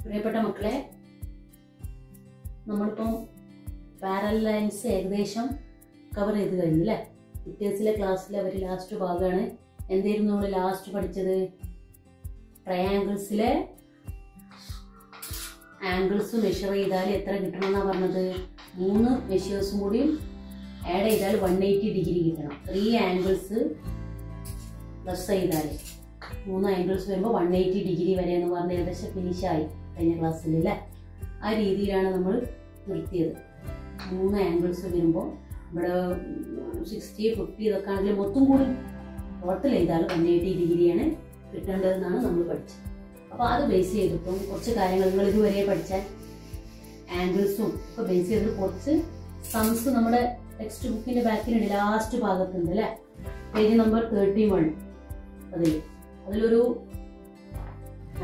പ്രിയപ്പെട്ട മക്കളെ, നമ്മളിപ്പം പാരലൽ ലൈൻസ് ഏകദേശം കവർ ചെയ്ത് കഴിഞ്ഞു അല്ലേ? പിറ്റേഴ്സിലെ ക്ലാസ്സിൽ അവർ ലാസ്റ്റ് ഭാഗമാണ്. എന്തായിരുന്നു നമ്മൾ ലാസ്റ്റ് പഠിച്ചത്? ട്രയാങ്കിൾസിലെ ആംഗിൾസ് മെഷർ ചെയ്താൽ എത്ര കിട്ടണമെന്നാണ് പറഞ്ഞത്? 3 മെഷേഴ്സും കൂടി ആഡ് ചെയ്താൽ 180 ഡിഗ്രി കിട്ടണം. 3 ആംഗിൾസ് പ്ലസ് ചെയ്താൽ 3 ആംഗിൾസ് വരുമ്പോൾ 180 ഡിഗ്രി വരെ എന്ന് പറഞ്ഞ് ഏകദേശം ഫിനിഷായി കഴിഞ്ഞ ക്ലാസ്സിൽ അല്ലേ? ആ രീതിയിലാണ് നമ്മൾ നിർത്തിയത്. 3 ആംഗിൾസ് വരുമ്പോൾ ഇവിടെ 60, 50 ഇതൊക്കെ ആണെങ്കിൽ മൊത്തം കൂടി ടോട്ടൽ ചെയ്താൽ 180 ഡിഗ്രിയാണ് കിട്ടേണ്ടതെന്നാണ് നമ്മൾ പഠിച്ചത്. അപ്പോൾ അത് ബേസ് ചെയ്തിട്ടും കുറച്ച് കാര്യങ്ങൾ നിങ്ങൾ ഇതുവരെ പഠിച്ച ആംഗിൾസും ഒക്കെ ബേസ് ചെയ്തിട്ട് കുറച്ച് സംസ് നമ്മുടെ ടെക്സ്റ്റ് ബുക്കിന്റെ ബാക്കിലുണ്ട്, ലാസ്റ്റ് ഭാഗത്തുണ്ട് അല്ലേ? Page number 31. അതിലൊരു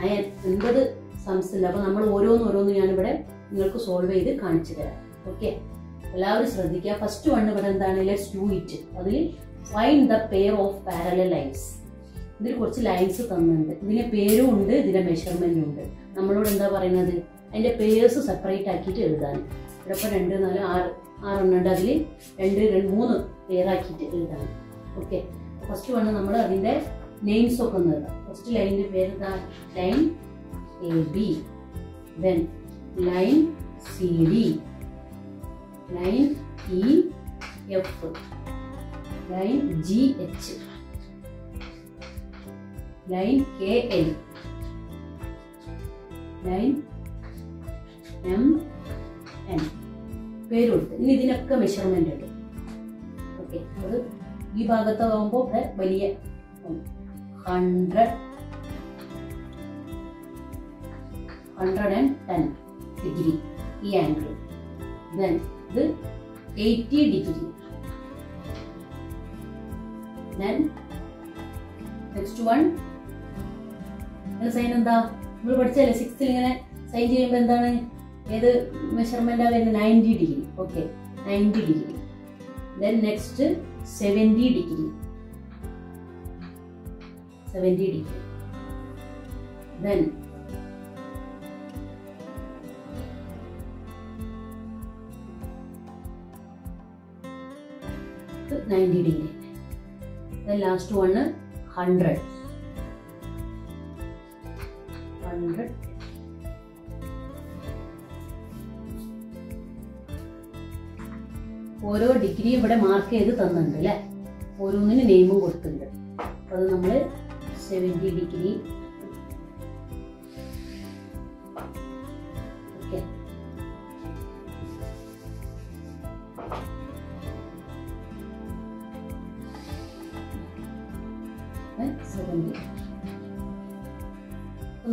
9 സംസ് ഉണ്ട്. അപ്പോൾ നമ്മൾ ഓരോന്ന് ഞാനിവിടെ നിങ്ങൾക്ക് സോൾവ് ചെയ്ത് കാണിച്ചു തരാം. ഓക്കെ, എല്ലാവരും ശ്രദ്ധിക്കുക. ഫസ്റ്റ് വൺ ഇവിടെ എന്താണ്? Let's do it. അതിൽ find the pair of parallel lines. ഇതിൽ കുറച്ച് ലൈൻസ് തന്നിട്ടുണ്ട്. ഇതിന്റെ പേരും ഉണ്ട്, ഇതിന്റെ മെഷർമെന്റും ഉണ്ട്. നമ്മളോട് എന്താ പറയുന്നത്? അതിന്റെ പേഴ്സ് സെപ്പറേറ്റ് ആക്കിയിട്ട് എഴുതാൻ. ഇവിടെ ഇപ്പോൾ 2, 4, 6 ഉണ്ട്. അതിൽ 2, 3 പേരാക്കിയിട്ട് എഴുതാൻ. ഓക്കെ, ഫസ്റ്റ് വൺ നമ്മൾ അതിന്റെ നെയിംസ് ഒക്കെ ഒന്ന് എഴുതാം. ഫസ്റ്റ് ലൈനിന്റെ പേര് line AB, then line CD, line EF, line GH, line KL, line MN. പേര് കൊടുത്ത് ഇനി ഇതിനൊക്കെ മെഷർമെന്റ് ഉണ്ട്. ഓക്കെ, അത് ഈ ഭാഗത്താകുമ്പോൾ വലിയ 110 ഡിഗ്രി ഈ ആംഗിൾ. ദെൻ ഇത് 80 degree. Then next one sine എന്താ? നമ്മൾ പഠിച്ചല്ലേ 6th ഇങ്ങനെ സൈൻ ചെയ്യുമ്പോൾ എന്താണ്? ഏത് മെഷർമെന്റാ വരുന്നത്? 90 degree. Okay, 90 degree. Then next 70 degree. 70 degree. Then 90 degree. Then last one 100. ഓരോ ഡിഗ്രി ഇവിടെ മാർക്ക് ചെയ്ത് തന്നിട്ടുണ്ട് അല്ലേ? ഓരോന്നിന് നെയിമും കൊടുത്തിട്ടുണ്ട്. അത് നമ്മൾ 70 ഡിഗ്രി. ഓക്കെ,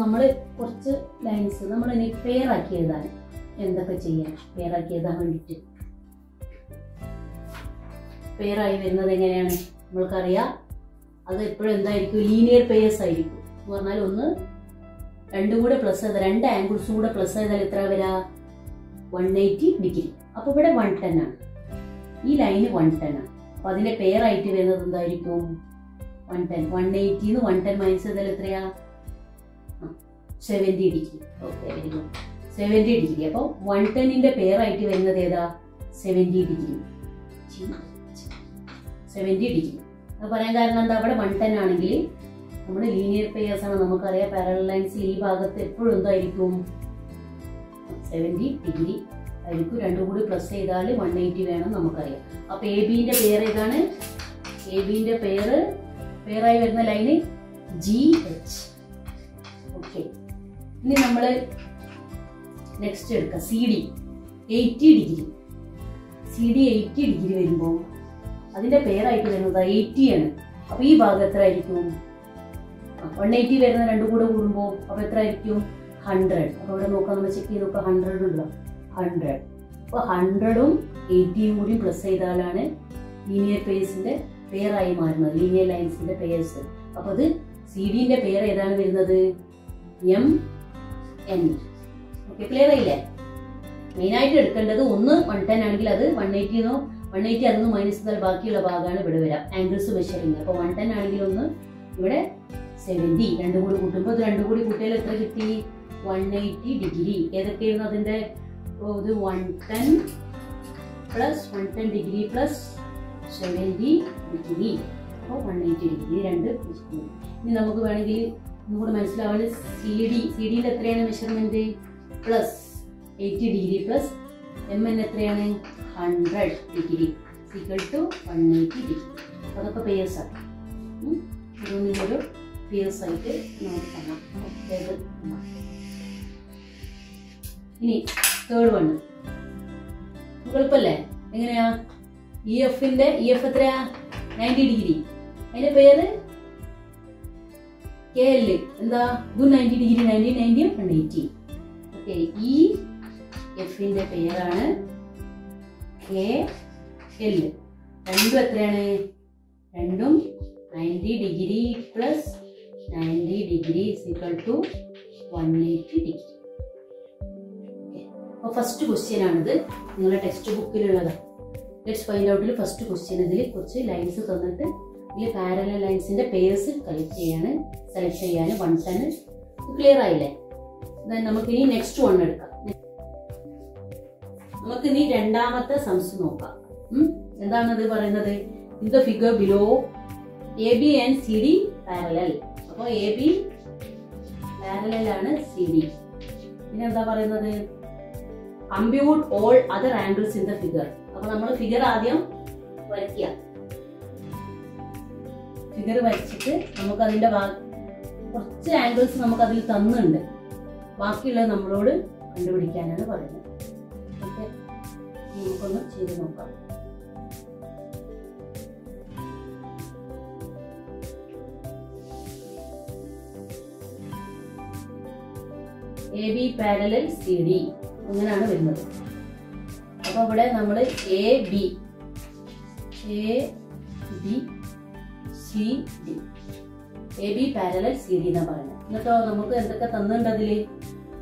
നമ്മൾ കുറച്ച് ലൈൻസ് നമ്മൾ ഇനി പെയർ ആക്കി എഴുതാൻ എന്തൊക്കെ ചെയ്യാം? പെയർ ആക്കി എഴുതാൻ വേണ്ടിയിട്ട് പെയറായി വരുന്നത് എങ്ങനെയാണ് നമ്മൾക്കറിയാം. അത് എപ്പോഴും എന്തായിരിക്കും? ലീനിയർ പെയർസ് ആയിരിക്കും. എന്ന് പറഞ്ഞാൽ 1, 2 കൂടെ പ്ലസ് ചെയ്താൽ 2 ആംഗിൾസും കൂടെ പ്ലസ് ചെയ്താൽ എത്ര വരാ? 180 ഡിഗ്രി. അപ്പൊ ഇവിടെ 110 ആണ്. ഈ ലൈന് 110 ആണ്. അപ്പൊ അതിന്റെ പെയർ ആയിട്ട് വരുന്നത് എന്തായിരിക്കും? 110. 180 110 മൈനസ് ചെയ്താൽ എത്രയാ? 70 degree. Okay, very good. 70 degree. അപ്പോൾ 110ന്റെ പെയർ ആയിട്ട് വരുന്നത് ഏതാ? 70 ഡിഗ്രി. 70 ഡിഗ്രി. അത് പറയാൻ കാരണം എന്താ? അവിടെ 110 ആണെങ്കിൽ നമ്മൾ ലീനിയർ പെയർസ് ആണ്. നമുക്കറിയാം പാരലൽ ലൈൻസിൽ ഈ ഭാഗത്ത് എപ്പോഴും എന്തായിരിക്കും? 70 ഡിഗ്രി ആയിരിക്കും. 2 കൂടി പ്ലസ് ചെയ്താൽ 180 വേണം നമുക്കറിയാം. അപ്പൊ ABന്റെ പെയർ ഏതാണ്? ABന്റെ പെയറായി വരുന്ന ലൈന് GH. ഓക്കെ, ഇനി നമ്മൾ നെക്സ്റ്റ് എടുക്കാം CD 80 ഡിഗ്രി. CD 80 ഡിഗ്രി വരുമ്പോൾ അതിന്റെ പെയറായിട്ട് വരുന്നത് 80 ആണ്. അപ്പൊ ഈ ഭാഗം എത്ര ആയിരിക്കും? 180 വരുന്ന 2 കൂടെ കൂടുമ്പോൾ അപ്പൊ എത്ര ആയിരിക്കും? 100. അപ്പൊ ഇവിടെ നോക്കാം, നമ്മൾ ചെക്ക് ചെയ്ത് നോക്കാം. 100 ഉണ്ടോ? 100. അപ്പൊ 100ഉം 80യും കൂടി പ്ലസ് ചെയ്താലാണ് ലീനിയർ പെയർസിന്റെ പെയറായി മാറുന്നത്, ലീനിയർ ലൈൻസിന്റെ പെയർസ്. അപ്പൊ അത് CDന്റെ പെയർ ഏതാണ് വരുന്നത്? MN. ഓക്കെ, ക്ലിയർ ആയില്ലേ? മെയിൻ ആയിട്ട് എടുക്കേണ്ടത് 1 110 ആണെങ്കിൽ അത് 180 അതൊന്ന് മൈനസ് ചെയ്താൽ ബാക്കിയുള്ള ഭാഗമാണ് ഇവിടെ വരാം. Angles measuring. അപ്പൊ 110 ആണെങ്കിൽ 1 ഇവിടെ 70. 2 കൂടി കൂട്ടുമ്പോൾ 2 കൂടി കൂട്ടിയാൽ എത്ര കിട്ടി? 180 ഡിഗ്രി. ഏതൊക്കെയായിരുന്നു അതിന്റെ? ഇത് 110 പ്ലസ് 110 ഡിഗ്രി പ്ലസ് 70 ഡിഗ്രി. അപ്പോൾ 180 ഡിഗ്രി രണ്ട്. ഇനി നമുക്ക് വേണമെങ്കിൽ ഒന്നുകൂടെ മനസ്സിലാവാൻ CD എത്രയാണ് measurement? Plus 80 degree plus MN എത്രയാണ്? 100 ഡിഗ്രി ഈക്വൽ ടു 180 ഡിഗ്രി. അതൊക്കെ പേഴ്സാണ്. ഇതൊന്നിനൊരു പേഴ്സായിട്ട് നമുക്ക് കാണാം. ഇനി തേർഡ് വൺ എളുപ്പല്ലേ? എങ്ങനെയാ? EF എത്രയാ? 90 ഡിഗ്രി. അതിന്റെ പേര് KL. എന്താ? ഇത് 90 ഡിഗ്രി. 90 180. ഓക്കെ, ഈ എഫിന്റെ പേരാണ് KL. രണ്ടും എത്രയാണ്? രണ്ടും 90 degree plus 90 degree equal to 180 degree. അപ്പോൾ ഫസ്റ്റ് ക്വസ്റ്റ്യൻ ആണിത്. നിങ്ങളുടെ ടെക്സ്റ്റ് ബുക്കിലുള്ളത്. ലെറ്റ്സ് ഫൈൻഡ് ഔട്ടിൽ ഫസ്റ്റ് ക്വസ്റ്റ്യൻ ഇതിൽ കുറച്ച് ലൈൻസ് തന്നിട്ട് ഇതിൽ പാരലൽ ലൈൻസിന്റെ പേഴ്സ് സെലക്ട് ചെയ്യാൻ 110. ക്ലിയർ ആയില്ലേ? നമുക്ക് ഇനി നെക്സ്റ്റ് വൺ എടുക്കാം. നമുക്ക് ഇനി രണ്ടാമത്തെ സംസ് നോക്കാം. എന്താണത് പറയുന്നത്? In the figure below AB and CD parallel. അപ്പോൾ AB പാരലൽ ആണ് CD. പിന്നെ എന്താ പറയുന്നത്? Compute all other angles in the figure. അപ്പൊ നമ്മൾ ഫിഗർ ആദ്യം വരയ്ക്കുക. ഫിഗർ വരച്ചിട്ട് നമുക്ക് അതിന്റെ കുറച്ച് ആംഗിൾസ് നമുക്ക് അതിൽ തന്നുണ്ട്. ബാക്കിയുള്ളത് നമ്മളോട് കണ്ടുപിടിക്കാനാണ് പറയുന്നത്. ഓക്കെ, നമുക്കൊന്ന് ചെയ്ത് നോക്കാം. AB പാരലൽ CD അങ്ങനെയാണ് വരുന്നത്. അപ്പൊ ഇവിടെ നമ്മൾ AB പാരലൽ CD എന്നാ പറയുന്നത്. എന്നിട്ടോ നമുക്ക് എന്തൊക്കെ തന്നിട്ടുണ്ട് അതില്?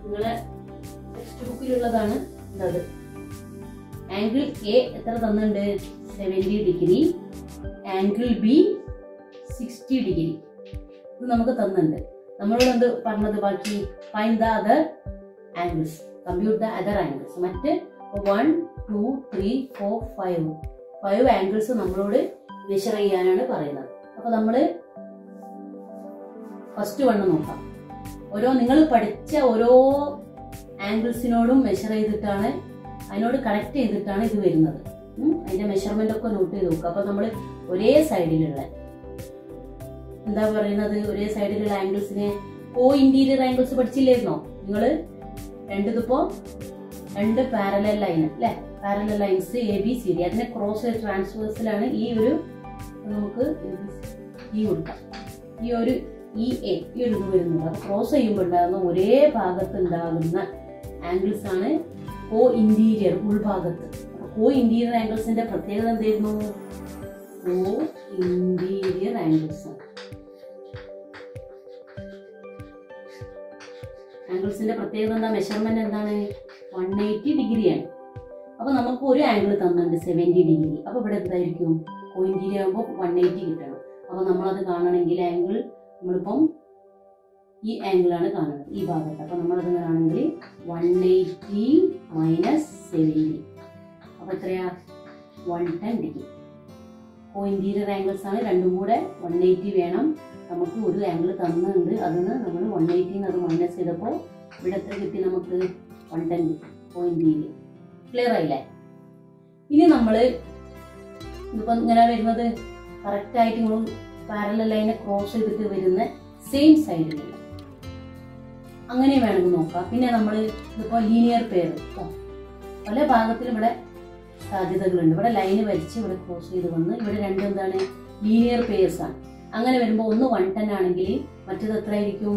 നിങ്ങളെ ടെക്സ്റ്റ് ബുക്കിലുള്ളതാണ്. അത് ആംഗിൾ A എത്ര തന്നിട്ടുണ്ട്? 70 ഡിഗ്രി. Angle B 60 degree. ഇത് നമുക്ക് തന്നിട്ടുണ്ട്. നമ്മളോട് എന്ത് പറഞ്ഞത്? ബാക്കി find the other angles, compute the other angles. മറ്റ് 1 2 3 4 5 ആംഗിൾസ് നമ്മളോട് മെഷർ ചെയ്യാനാണ് പറയുന്നത്. അപ്പൊ നമ്മള് ഫസ്റ്റ് വണ്ണ് നോക്കാം. നിങ്ങൾ പഠിച്ച ഓരോ ആംഗിൾസിനോടും മെഷർ ചെയ്തിട്ടാണ്, അതിനോട് കണക്ട് ചെയ്തിട്ടാണ് ഇത് വരുന്നത്. അതിന്റെ മെഷർമെന്റ് ഒക്കെ നോട്ട് ചെയ്ത് നോക്കുക. അപ്പൊ നമ്മൾ ഒരേ സൈഡിലുള്ള എന്താ പറയുന്നത്? ഒരേ സൈഡിലുള്ള ആംഗിൾസിനെ ഇന്റീരിയർ ആംഗിൾസ് പഠിച്ചില്ലായിരുന്നോ നിങ്ങള്? രണ്ട് പാരലൽ ലൈൻ അല്ലെ? Parallel lines ABCD. അതിനെ ക്രോസ് ട്രാൻസ്വേഴ്സിലാണ് ഈ ഒരു, നമുക്ക് ഈ കൊടുക്കാം, ഈ ഒരു EA ഈ ഒരു ഇത് വരുന്നത്. അപ്പൊ ക്രോസ് ചെയ്യുമ്പോൾ ഉണ്ടാകുന്ന ഒരേ ഭാഗത്ത് ഉണ്ടാകുന്ന ആംഗിൾസ് ആണ് ഇന്റീരിയർ, ഉൾഭാഗത്ത്. ഇന്റീരിയർ ആംഗിൾസിന്റെ പ്രത്യേകത എന്തായിരുന്നു? Interior angles. ആംഗിൾസിന്റെ പ്രത്യേകത എന്താ? മെഷർമെന്റ് എന്താണ്? 180 ഡിഗ്രിയാണ്. അപ്പൊ നമുക്ക് ഒരു ആംഗിൾ തന്നിട്ടുണ്ട് 70 ഡിഗ്രി. അപ്പൊ ഇവിടെ എന്തായിരിക്കും? ഇന്റീരിയർ ആകുമ്പോൾ 180 കിട്ടണം. അപ്പൊ നമ്മളത് കാണണമെങ്കിൽ ആംഗിൾ നമ്മളിപ്പം ഈ ആംഗിളാണ് കാണുന്നത്, ഈ ഭാഗത്ത്. അപ്പൊ നമ്മളത് കാണണമെങ്കിൽ 180 മൈനസ് 70. അപ്പൊ എത്രയാ? 110 ഡിഗ്രി. ഇന്റീരിയർ ആംഗിൾസ് ആണ്. രണ്ടും കൂടെ 180 വേണം. നമുക്ക് ഒരു ആംഗിൾ തന്നിട്ടുണ്ട്, അതിന് നമ്മൾ 180 അത് മൈനസ് ചെയ്തപ്പോൾ ഇവിടെ എത്ര കിട്ടി? നമുക്ക് 110 കിട്ടി. ക്ലിയർ ആയില്ലേ? ഇനി നമ്മള് ഇതിപ്പോ ഇങ്ങനെ വരുന്നത് കറക്റ്റ് ആയിട്ട് നിങ്ങൾ പാരലൽ ലൈനെ ക്രോസ് ചെയ്തിട്ട് വരുന്ന സെയിം സൈഡിലുള്ള അങ്ങനെ വേണമെങ്കിൽ നോക്കാം. പിന്നെ നമ്മൾ ഇതിപ്പോ ലീനിയർ പെയർ പല ഭാഗത്തിലും ഇവിടെ സാധ്യതകളുണ്ട്. ഇവിടെ ലൈന് വരച്ച് ഇവിടെ ക്രോസ് ചെയ്ത് വന്ന് ഇവിടെ രണ്ടും എന്താണ്? ലീനിയർ പെയർസ് ആണ്. അങ്ങനെ വരുമ്പോൾ ഒന്ന് 110 ആണെങ്കിൽ മറ്റേത് എത്ര ആയിരിക്കും?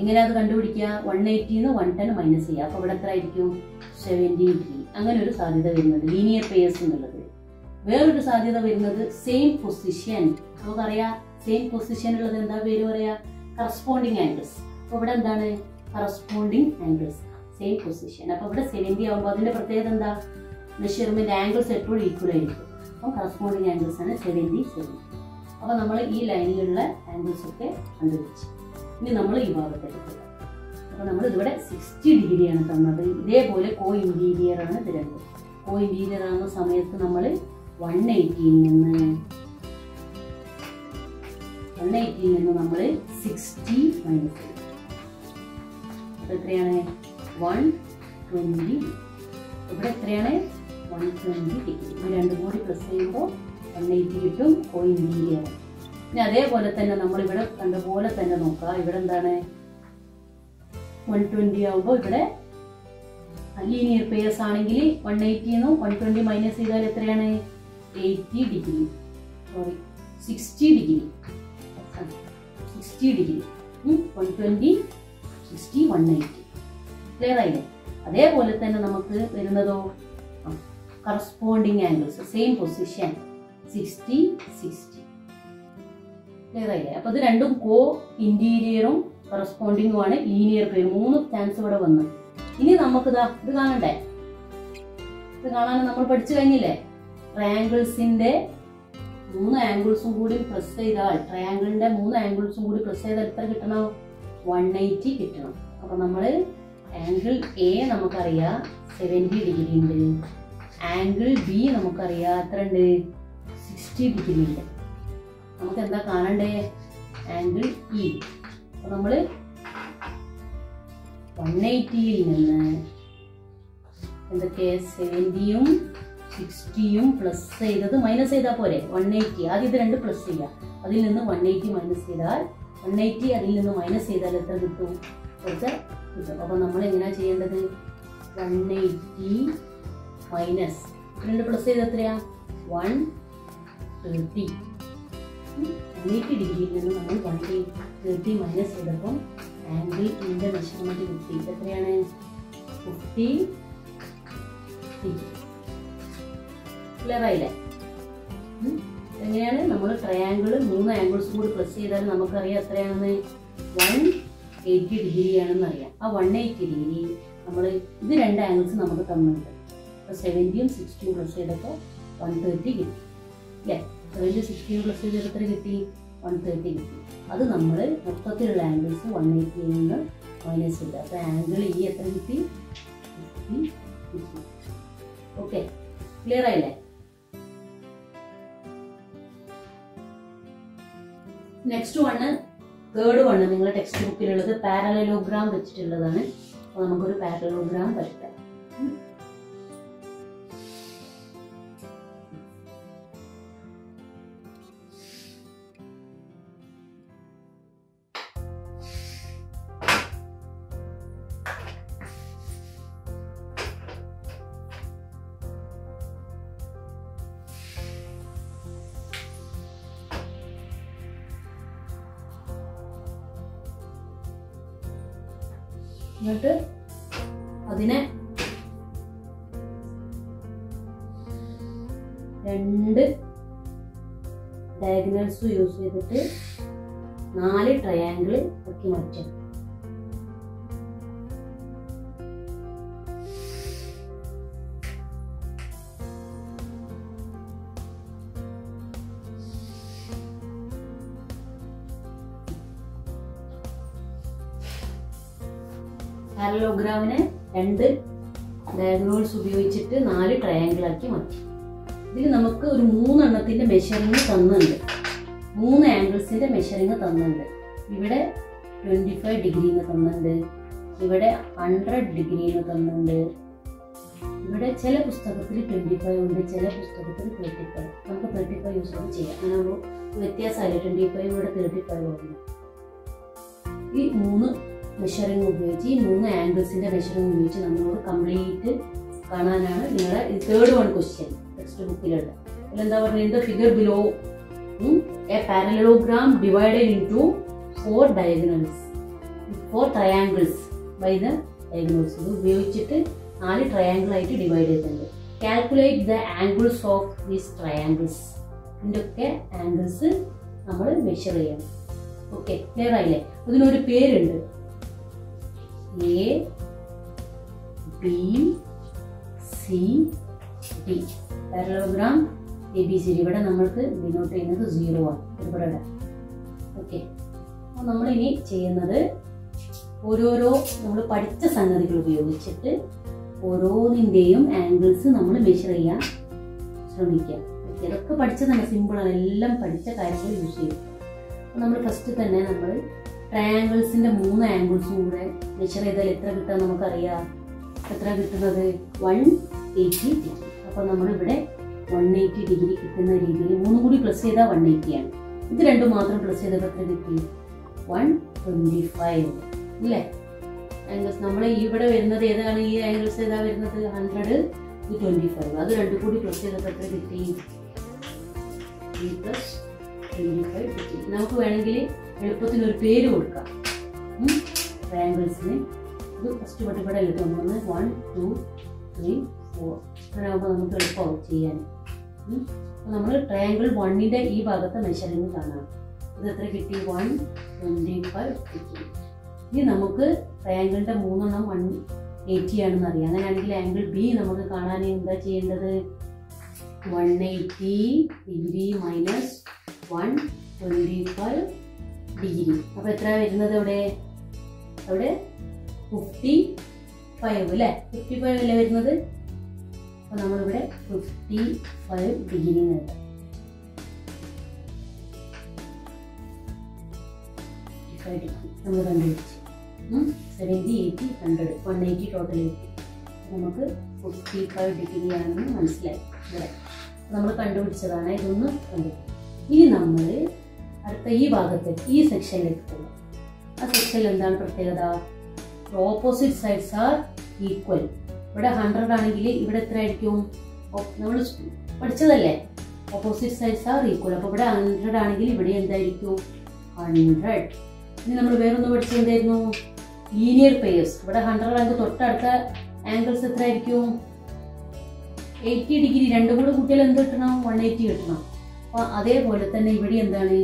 ഇങ്ങനെ അത് കണ്ടുപിടിക്കുക. 180 110 മൈനസ് ചെയ്യുക. അപ്പൊ ഇവിടെ എത്ര ആയിരിക്കും? 70 ഡിഗ്രി. അങ്ങനെ ഒരു സാധ്യത വരുന്നത് ലീനിയർ പെയർസ് എന്നുള്ളത്. വേറൊരു സാധ്യത വരുന്നത് സെയിം പൊസിഷൻ. നമുക്കറിയാം സെയിം പൊസിഷൻ ഉള്ളത് എന്താ പേര് പറയാ? Corresponding angles. അപ്പൊ ഇവിടെ എന്താണ്? Corresponding angles, same position. അപ്പൊ ഇവിടെ 70 ആകുമ്പോൾ അതിന്റെ പ്രത്യേകത എന്താ? മെഷർമെന്റ് ആംഗിൾസ് എപ്പോഴും ഈക്വൽ ആയിരിക്കും. അപ്പം കറസ്പോണ്ടിങ് ആംഗിൾസ് ആണ് 70. അപ്പൊ നമ്മൾ ഈ ലൈനിലുള്ള ആംഗിൾസ് ഒക്കെ കണ്ടുപിടിച്ചു. ഇനി നമ്മൾ ഈ ഭാഗത്തെടുക്കുക. അപ്പോൾ നമ്മൾ ഇവിടെ 60 ഡിഗ്രിയാണ് തന്നത്. ഇതേപോലെ കോ ഇൻറ്റീരിയർ ആണ് ഇത് രണ്ടും. കോ ഇൻറ്റീരിയർ ആകുന്ന സമയത്ത് നമ്മൾ 180 നിന്ന് നമ്മൾ 60 മൈനസ് ചെയ്യും. അപ്പോൾ എത്രയാണ് 120. ഇവിടെ എത്രയാണ് 120 ഡിഗ്രി. ഇത് രണ്ടും കൂടി പ്ലസ് ചെയ്യുമ്പോൾ 180 കിട്ടും. Co interior. പിന്നെ അതേപോലെ തന്നെ നമ്മളിവിടെ കണ്ടപോലെ തന്നെ നോക്കുക. ഇവിടെ എന്താണ് 120 ആകുമ്പോൾ ഇവിടെ ലീനിയർ പെയർസ് ആണെങ്കിൽ 180 എന്നും 120 മൈനസ് ചെയ്താൽ എത്രയാണ് 80 degree. Sorry 60 degree. 60 degree 120 60 180. Clear ആയില്ലേ? അതേപോലെ തന്നെ നമുക്ക് വരുന്നതോ corresponding angles same position 60 60. Clear ആയില്ലേ? അപ്പൊ ഇത് രണ്ടും കോ ഇന്റീരിയറും കറസ്പോണ്ടിങ്ങും ആണ്. ലീനിയർ പെയർ 3 ചാൻസ് ഇവിടെ വന്നു. ഇനി നമുക്ക് ഇത് കാണണ്ടേ? ഇത് കാണാൻ നമ്മൾ പഠിച്ചു കഴിഞ്ഞില്ലേ? ട്രയാങ്കിൾസിന്റെ 3 ആംഗിൾസും കൂടി പ്ലസ് ചെയ്താൽ ട്രയാങ്കിളിന്റെ 3 ആംഗിൾസും കൂടി പ്ലസ് ചെയ്താൽ എത്ര കിട്ടണം 180 കിട്ടണം. അപ്പൊ നമ്മള് ആംഗിൾ എ നമുക്കറിയാം 70 ഡിഗ്രി ഉണ്ട്. ആംഗിൾ ബി നമുക്കറിയാം എത്ര ഉണ്ട് 60 ഡിഗ്രി ഉണ്ട്. നമുക്ക് എന്താ കാണണ്ടേ ആംഗിൾ ഇ. അപ്പൊ നമ്മള് 180യിൽ നിന്ന് എന്തൊക്കെ 70യും 60യും പ്ലസ് ചെയ്തത് മൈനസ് ചെയ്താൽ പോരെ 180. ആദ്യം ഇത് രണ്ട് പ്ലസ് ചെയ്യാം. അതിൽ നിന്ന് 180 മൈനസ് ചെയ്താൽ 180 അതിൽ നിന്ന് മൈനസ് ചെയ്താൽ എത്ര കിട്ടും കുറച്ച് കിട്ടും. അപ്പൊ നമ്മൾ എങ്ങനെയാ ചെയ്യേണ്ടത് 180 മൈനസ് 2 പ്ലസ് ചെയ്ത് എത്രയാ 130. 180 ഡിഗ്രിയിൽ നിന്ന് നമ്മൾ 130 മൈനസ് ചെയ്തപ്പോൾ ആംഗിൾ ഇന്റെ മെഷർമെന്റ് കിട്ടി. എത്രയാണ് 50 ഡിഗ്രി. ക്ലിയർ ആയില്ലേ? എങ്ങനെയാണ് നമ്മൾ ട്രയാങ്കിൾ 3 ആംഗിൾസും കൂടി പ്ലസ് ചെയ്താൽ നമുക്കറിയാം എത്രയാണെന്ന് 180 ഡിഗ്രി ആണെന്ന് അറിയാം. ആ 180 ഡിഗ്രി നമ്മൾ ഇത് 2 ആംഗിൾസ് നമുക്ക് തന്നിട്ടുണ്ട്. അപ്പോൾ 70യും 60യും പ്ലസ് ചെയ്തപ്പോൾ 130 കിട്ടി അല്ലേ? 70യും 60യും പ്ലസ് ചെയ്തപ്പോൾ എത്ര കിട്ടി 130 കിട്ടി. അത് നമ്മൾ മൊത്തത്തിലുള്ള ആംഗിൾസ് 180യിൽ നിന്ന് മൈനസ് ചെയ്തു. അപ്പോൾ ആംഗിൾ ഈ എത്ര കിട്ടി 50 കിട്ടി. ഓക്കെ, ക്ലിയർ ആയില്ലേ? നെക്സ്റ്റ് വണ് തേർഡ് വണ് നിങ്ങളുടെ ടെക്സ്റ്റ് ബുക്കിലുള്ളത് പാരലലോഗ്രാം വെച്ചിട്ടുള്ളതാണ്. അപ്പോൾ നമുക്കൊരു പാരലലോഗ്രാം വരയ്ക്കാം. എന്നിട്ട് അതിനെ 2 ഡയഗണൽസ് യൂസ് ചെയ്തിട്ട് 4 ട്രയാങ്കിൾ ആക്കി മാറ്റും. പാരലലോഗ്രാമിനെ 2 ഡയഗണൽസ് ഉപയോഗിച്ചിട്ട് 4 ട്രയാങ്കിൾ ആക്കി മാറ്റി. ഇതിൽ നമുക്ക് ഒരു 3 എണ്ണത്തിന്റെ മെഷറിംഗ് തന്നുണ്ട്. 3 ആംഗിൾസിന്റെ മെഷറിംഗ് തന്നുണ്ട്. ഇവിടെ 25 ഡിഗ്രിന്ന് തന്നുണ്ട്. ഇവിടെ 100 ഡിഗ്രിന്ന് തന്നുണ്ട്. ഇവിടെ ചില പുസ്തകത്തിൽ 25 ഉണ്ട്, ചില പുസ്തകത്തിൽ 35. നമുക്ക് 35 യൂസ് ചെയ്യാം. അങ്ങനെ ഒരു വ്യത്യാസമല്ല. 25 ഇവിടെ 35 ഉണ്ട്. ഈ 3 മെഷറിംഗ് ഉപയോഗിച്ച് ഈ 3 ആംഗിൾസിന്റെ മെഷറിംഗ് ഉപയോഗിച്ച് നമ്മളോട് കംപ്ലീറ്റ് കാണാനാണ് നിങ്ങളുടെ തേർഡ് വൺ ക്വസ്റ്റ്യൻ ടെക്സ്റ്റ് ബുക്കിലുണ്ട്. അതിലെന്താ പറയുന്നത്? Figure below a parallelogram divided into 4 diagonals 4 triangles by the diagonals. ഇത് ഉപയോഗിച്ചിട്ട് 4 ട്രയാങ്കിൾ ആയിട്ട് ഡിവൈഡ് ചെയ്തിട്ടുണ്ട്. Calculate the angles of these triangles. ഇതിൻ്റെയൊക്കെ ആംഗിൾസ് നമ്മൾ മെഷർ ചെയ്യണം. ഓക്കെ, ക്ലിയർ ആയില്ലേ? ഇതിനൊരു പേരുണ്ട്. A, B, C, D. Parallelogram ABCD. ഇവിടെ നമ്മൾക്ക് ഡിനോട്ട് ചെയ്യുന്നത് 0 ആണ്. ഇവിടെ. ഓക്കെ, അപ്പോൾ നമ്മളിനി ചെയ്യുന്നത് ഓരോരോ നമ്മൾ പഠിച്ച സംഗതികൾ ഉപയോഗിച്ചിട്ട് ഓരോന്നിൻ്റെയും ആംഗിൾസ് നമ്മൾ മെഷർ ചെയ്യാൻ ശ്രമിക്കുക. ഇതൊക്കെ പഠിച്ചതാണ്, സിമ്പിളാണ്, എല്ലാം പഠിച്ച കാര്യങ്ങൾ യൂസ് ചെയ്യും. അപ്പോൾ നമ്മൾ ഫസ്റ്റ് തന്നെ നമ്മൾ ട്രയാങ്കിൾസിൻ്റെ 3 ആംഗിൾസും കൂടെ മെഷർ ചെയ്താൽ എത്ര കിട്ടാൻ നമുക്കറിയാം. എത്ര കിട്ടുന്നത് 180 ഡിഗ്രി. അപ്പോൾ നമ്മളിവിടെ 180 ഡിഗ്രി കിട്ടുന്ന രീതിയിൽ 3 കൂടി പ്ലസ് ചെയ്താൽ 180 ആണ്. ഇത് രണ്ടും മാത്രം പ്ലസ് ചെയ്തപ്പോൾ എത്ര കിട്ടി? 125 അല്ലേ? ആംഗിൾസ് നമ്മൾ ഇവിടെ വരുന്നത് ഏതാണ്? ഈ ആംഗിൾസ് ഏതാ വരുന്നത്? 100, 25. അത് രണ്ടും കൂടി പ്ലസ് ചെയ്തപ്പോൾ എത്ര കിട്ടി? 3 + 25 കിട്ടി. നമുക്ക് വേണമെങ്കിൽ എളുപ്പത്തിന് ഒരു പേര് കൊടുക്കാം ട്രയാങ്കിൾസിന്. ഇത് ഫസ്റ്റ് പട്ടിപ്പടം കിട്ടും. 1, 2, 3, 4. അങ്ങനെയാകുമ്പോൾ നമുക്ക് എളുപ്പമാവും ചെയ്യാൻ. നമ്മൾ ട്രയാങ്കിൾ 1ൻ്റെ ഈ ഭാഗത്തെ മെഷറിങ് കാണാം. ഇത് എത്ര കിട്ടി? 125 ഡിഗ്രി. ഇനി നമുക്ക് ട്രയാങ്കിളിൻ്റെ 3 180 ആണെന്ന് അറിയാം. അങ്ങനെയാണെങ്കിൽ ആംഗിൾ ബി നമുക്ക് കാണാൻ എന്താ ചെയ്യേണ്ടത്? 180 ഡിഗ്രി മൈനസ് 125 ഡിഗ്രി. അപ്പോൾ എത്ര വരുന്നത്? അവിടെ 55 അല്ലേ? 55 അല്ലേ വരുന്നത്? അപ്പോൾ നമ്മളിവിടെ 55 ഡിഗ്രി നേടാം. 55 ഡിഗ്രി നമ്മൾ കണ്ടുപിടിച്ചു. 70, 80, 100, 180 ടോട്ടൽ കിട്ടി. നമുക്ക് 55 ഡിഗ്രി ആണെന്ന് മനസ്സിലായി. ഇവിടെ നമ്മൾ കണ്ടുപിടിച്ചതാണ്. ഇതൊന്ന് കണ്ടുപിടിച്ചു. ഇനി നമ്മൾ അടുത്ത ഈ ഭാഗത്ത് ഈ സെക്ഷനിലേക്ക് പോകാം. ആ സെക്ഷനിൽ എന്താണ് പ്രത്യേകത? Opposite sides are equal. ഇവിടെ 100 ആണെങ്കിൽ ഇവിടെ എത്ര ആയിരിക്കും? നമ്മൾ പഠിച്ചതല്ലേ, ഓപ്പോസിറ്റ് സൈഡ്സ് ആർ ഈക്വൽ. അപ്പോൾ ഇവിടെ 100 ആണെങ്കിൽ ഇവിടെ എന്തായിരിക്കും? 100. ഇനി നമ്മൾ വേറൊന്ന് പഠിച്ചത് എന്തായിരുന്നു? Linear pairs. ഇവിടെ 100 ആണെങ്കിൽ തൊട്ടടുത്ത ആംഗിൾസ് എത്ര ആയിരിക്കും? 80 ഡിഗ്രി. രണ്ടും കൂടെ കൂട്ടിയാൽ എന്ത് കിട്ടണം? 180 കിട്ടണം. അപ്പോൾ അതേപോലെ തന്നെ ഇവിടെ എന്താണ്?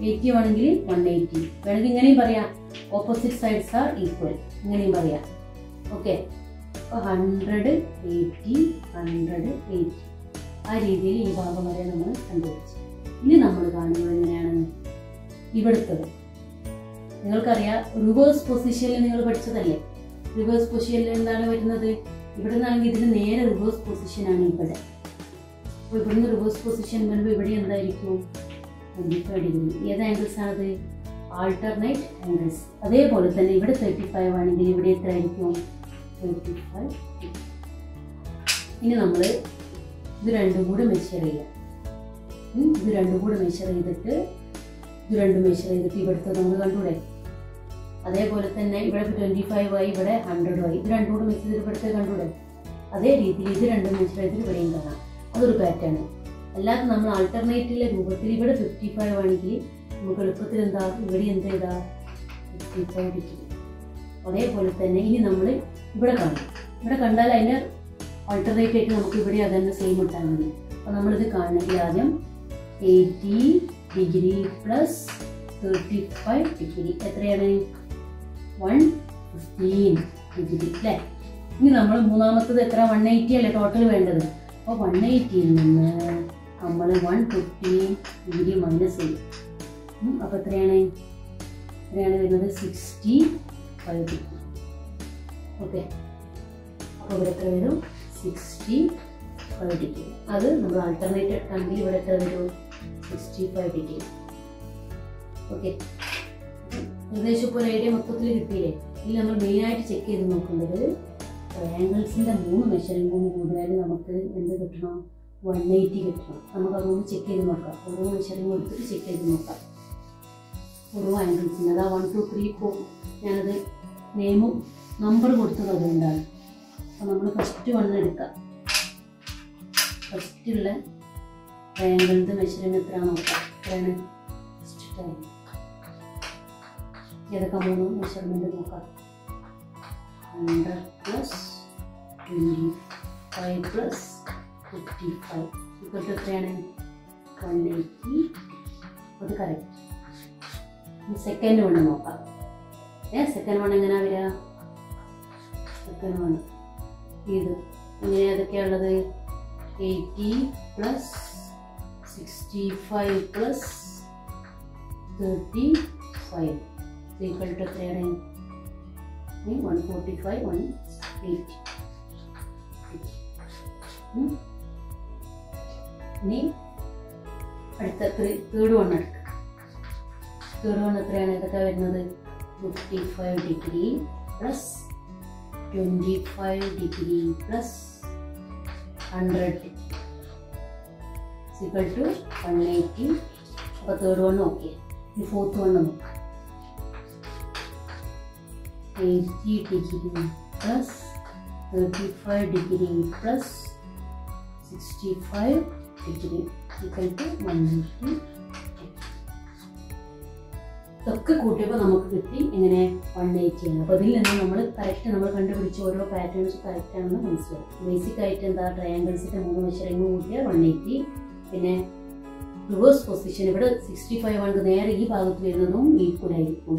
80 ആണെങ്കിൽ 180. വേണമെങ്കിൽ ഇങ്ങനെയും പറയാം, ഓപ്പോസിറ്റ് സൈഡ്സ് ആർ ഈക്വൽ, ഇങ്ങനെയും പറയാം. ഓക്കെ, അപ്പോൾ 100, 80, 180 ആ രീതിയിൽ ഈ ഭാഗം വരെ നമ്മൾ കണ്ടുപിടിച്ചു. ഇനി നമ്മൾ കാണുന്നത് എങ്ങനെയാണ്? ഇവിടുത്തത് നിങ്ങൾക്കറിയാം, റിവേഴ്സ് പൊസിഷനിൽ നിങ്ങൾ പഠിച്ചതല്ലേ? റിവേഴ്സ് പൊസിഷനിൽ എന്താണ് വരുന്നത്? ഇവിടെ നിന്നാണെങ്കിൽ ഇതിന് നേരെ റിവേഴ്സ് പൊസിഷനാണ് ഇവിടെ. അപ്പോൾ ഇവിടുന്ന് റിവേഴ്സ് പൊസിഷൻ വരുമ്പോൾ ഇവിടെ എന്തായിരിക്കും? 25 ഡിഗ്രി. ഏത് ആംഗിൾസ് ആണത്? Alternate angles. അതേപോലെ തന്നെ ഇവിടെ 35 ആണെങ്കിൽ ഇവിടെ എത്ര ആയിരിക്കും? 35 ഡിഗ്രി. ഇനി നമ്മൾ ഇത് രണ്ടും കൂടെ മെഷർ ചെയ്യാം. ഇത് രണ്ടും കൂടെ മെഷർ ചെയ്തിട്ട് ഇവിടുത്തെ നമ്മൾ കണ്ടൂടെ? അതേപോലെ തന്നെ ഇവിടെ 25 ആയി, ഇവിടെ 100 ആയി. ഇത് രണ്ടും കൂടെ മെഷർ ചെയ്തിട്ട് ഇവിടുത്തെ കണ്ടൂടെ? അതേ രീതിയിൽ ഇത് രണ്ടും മെഷർ ചെയ്തിട്ട് ഇവിടെയും കാണാം. അതൊരു പാറ്റേൺ. അല്ലാതെ നമ്മൾ ആൾട്ടർനേറ്റീവിലെ രൂപത്തിൽ ഇവിടെ 55 ആണെങ്കിൽ നമുക്ക് എളുപ്പത്തിൽ എന്താ ഇവിടെ എന്ത് ചെയ്താ 55 ഡിഗ്രി. അതേപോലെ തന്നെ ഇനി നമ്മൾ ഇവിടെ കാണും. ഇവിടെ കണ്ടാൽ അതിൻ്റെ ആൾട്ടർനേറ്റ് ആയിട്ട് നമുക്ക് ഇവിടെ അതന്നെ സെയിം ഇട്ടാൽ മതി. അപ്പോൾ നമ്മളിത് കാണണമെങ്കിൽ ആദ്യം 80 ഡിഗ്രി പ്ലസ് 35 ഡിഗ്രി എത്രയാണ്? 115 ഡിഗ്രി അല്ലേ? ഇനി നമ്മൾ മൂന്നാമത്തത് എത്ര? 180 അല്ലേ ടോട്ടൽ വേണ്ടത്? അപ്പോൾ 180ൽ നിന്ന് നമ്മൾ 115 ഡിഗ്രി മൈനസ് ചെയ്യും. അപ്പോൾ എത്രയാണ് വരുന്നത്? 65 ഡിഗ്രി. ഓക്കെ, അപ്പോൾ ഇവിടെ എത്ര വരും? 65 ഡിഗ്രി. അത് നമ്മൾ ആൾട്ടർനേറ്റ് എടുക്കുകയാണെങ്കിൽ ഇവിടെ എത്ര വരും? 65 ഡിഗ്രി. ഓക്കെ, ഏകദേശം ഇപ്പോൾ ഒരു ഐഡിയ മൊത്തത്തിൽ കിട്ടിയില്ലേ? ഇതിൽ നമ്മൾ മെയിനായിട്ട് ചെക്ക് ചെയ്ത് നോക്കേണ്ടത് ട്രയാങ്കിൾസിൻ്റെ 3 മെഷറിംഗും കൂടുതൽ നമുക്ക് എന്ത് കിട്ടണം? 180 കിട്ടണം. നമുക്കതൊന്ന് ചെക്ക് ചെയ്ത് നോക്കാം. ഓരോ മെഷറിംഗ് എടുത്തിട്ട് ചെക്ക് ചെയ്ത് നോക്കാം ഓരോ ആംഗിൾസിന്. അതാ 1, 2, 3, 4 ഞാനത് നെയിമും നമ്പർ കൊടുത്തത് അതുകൊണ്ടാണ്. അപ്പോൾ നമ്മൾ ഫസ്റ്റ് 1 എടുക്കാം. ഫസ്റ്റുള്ള ട്രയാങ്കിളിൻ്റെ മെഷറിംഗ് എത്രയാണ് നോക്കാം. എത്രയാണ് ഫസ്റ്റ് ട്രയാങ്കിൾ? ഏതൊക്കെ 3 മെഷർമെൻറ്റ് നോക്കാം. 100 പ്ലസ് 25 പ്ലസ് 55 ഇപ്പോഴത്തെ എത്രയാണ്? 180. അത് കറക്റ്റ്. സെക്കൻഡ് 1 നോക്കാം. സെക്കൻഡ് 1 എങ്ങനെയാണ് വരിക? സെക്കൻഡ് 1 ഇത് ഇങ്ങനെ ഏതൊക്കെയാണുള്ളത്? 80 പ്ലസ് 65 പ്ലസ് 35 ഈക്വൽ ടു എത്രയാണ്? 145, 180. ഇനി അടുത്ത തേർഡ് വൺ എടുക്കുക. തേർഡ് വൺ എത്രയാണ്? ഇതൊക്കെ വരുന്നത് 55 degree plus 25 degree plus 100 degree equal to 180. അപ്പോൾ തേർഡ് വൺ ഓക്കെ. ഇനി ഫോർത്ത് വൺ നോക്കാം. 80 degree plus 35 degree plus 65 degree equal to 180. ഇതൊക്കെ കൂട്ടിയപ്പോൾ നമുക്ക് കിട്ടി എങ്ങനെ 180 ആണ്. അപ്പോൾ ഇതിൽ നിന്ന് നമ്മൾ കറക്റ്റ് നമ്മൾ കണ്ടുപിടിച്ച ഓരോ പാറ്റേൺസ് കറക്റ്റ് ആണെന്ന് മനസ്സിലാവും. ബേസിക് ആയിട്ട് എന്താ, ട്രയാങ്കിൾസിന്റെ 3 മെഷറിംഗ് കൂട്ടിയാൽ 180. പിന്നെ റിവേഴ്സ് പൊസിഷൻ ഇവിടെ 65 ആണ്. നേരെ ഈ ഭാഗത്ത് വരുന്നതും ഈക്വൽ ആയിരിക്കും.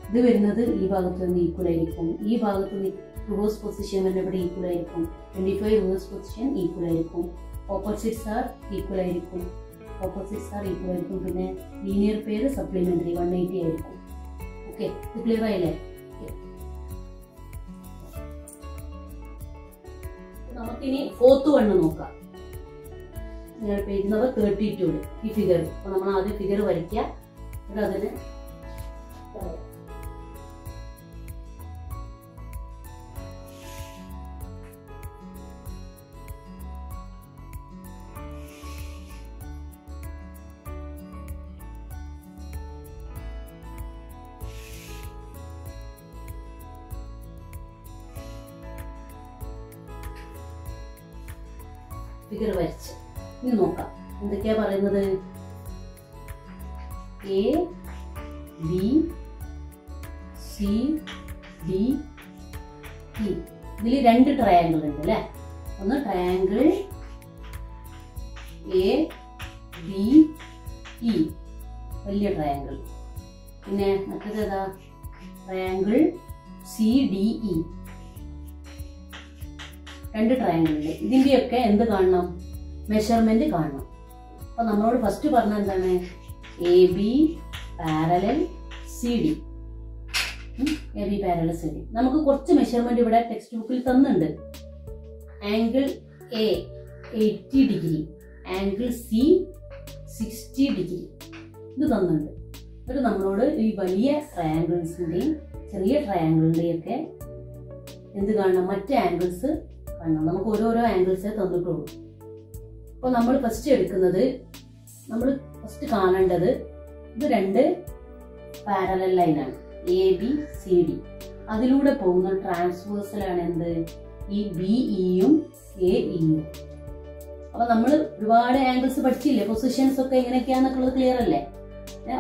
ഇത് വരുന്നത് ഈ ഭാഗത്ത് നിന്ന് ഈക്വൽ ആയിരിക്കും. ഈ ഭാഗത്ത് റിവേഴ്സ് പൊസിഷൻ വരുന്ന ഇവിടെ ഈക്വൽ ആയിരിക്കും. 25 റിവേഴ്സ് പൊസിഷൻ ഈക്വൽ ആയിരിക്കും. ഓപ്പോസിറ്റ്സ് ആർ ഈക്വൽ ആയിരിക്കും. പിന്നെ ലീനിയർ പെയർ സപ്ലിമെന്ററി 180 ആയിരിക്കും. ഓക്കെ, ഇത് ക്ലിയർ ആയില്ലേ? നമുക്കിനി ഫോർത്ത് വൺ നോക്കാം. പേജ് നമ്പർ 32 ഈ ഫിഗർ. അപ്പൊ നമ്മൾ ആദ്യം ഫിഗർ വരയ്ക്കുക. എന്നിട്ട് അതിന് ഫിഗർ വരച്ച് ഇനി നോക്കാം എന്തൊക്കെയാ പറയുന്നത്. A B C D E. ഇതിൽ 2 ട്രയാങ്കിൾ ഉണ്ട് അല്ലേ? ഒന്ന് ട്രയാങ്കിൾ എ ബി ഇ, വലിയ ട്രയാങ്കിൾ. പിന്നെ മറ്റേത് ഏതാ? Triangle C D E. 2 triangle ഉണ്ട്. ഇതിന്റെയൊക്കെ എന്ത് കാണണം? മെഷർമെന്റ് കാണണം. അപ്പൊ നമ്മളോട് ഫസ്റ്റ് പറഞ്ഞ എന്താണ്? A B parallel C D. A B parallel C D. നമുക്ക് കുറച്ച് മെഷർമെന്റ് ഇവിടെ ടെക്സ്റ്റ് ബുക്കിൽ തന്നുണ്ട്. Angle A 80 degree, angle C 60 degree, ഇത് തന്നുണ്ട്. എന്നിട്ട് നമ്മളോട് ഈ വലിയ ട്രയാങ്കിൾസിന്റെയും ചെറിയ ട്രയാങ്കിളിന്റെയും ഒക്കെ എന്ത് കാണണം? മറ്റ് ആംഗിൾസ് കാണണം. നമുക്ക് ഓരോരോ ആംഗിൾസേ തന്നിട്ടുള്ളൂ. അപ്പോൾ നമ്മൾ ഫസ്റ്റ് എടുക്കുന്നത്, നമ്മൾ ഫസ്റ്റ് കാണേണ്ടത് ഇത് 2 പാരലൽ ലൈനാണ്, എ ബി സി ഡി. അതിലൂടെ പോകുന്ന ട്രാൻസ്വേഴ്സലാണ് എന്ത്? ഈ ബി ഇയും എ ഇയും. അപ്പൊ നമ്മൾ ഒരുപാട് ആംഗിൾസ് പഠിച്ചില്ലേ? പൊസിഷൻസ് ഒക്കെ എങ്ങനെയൊക്കെയാന്നൊക്കെയുള്ളത് ക്ലിയർ അല്ലേ?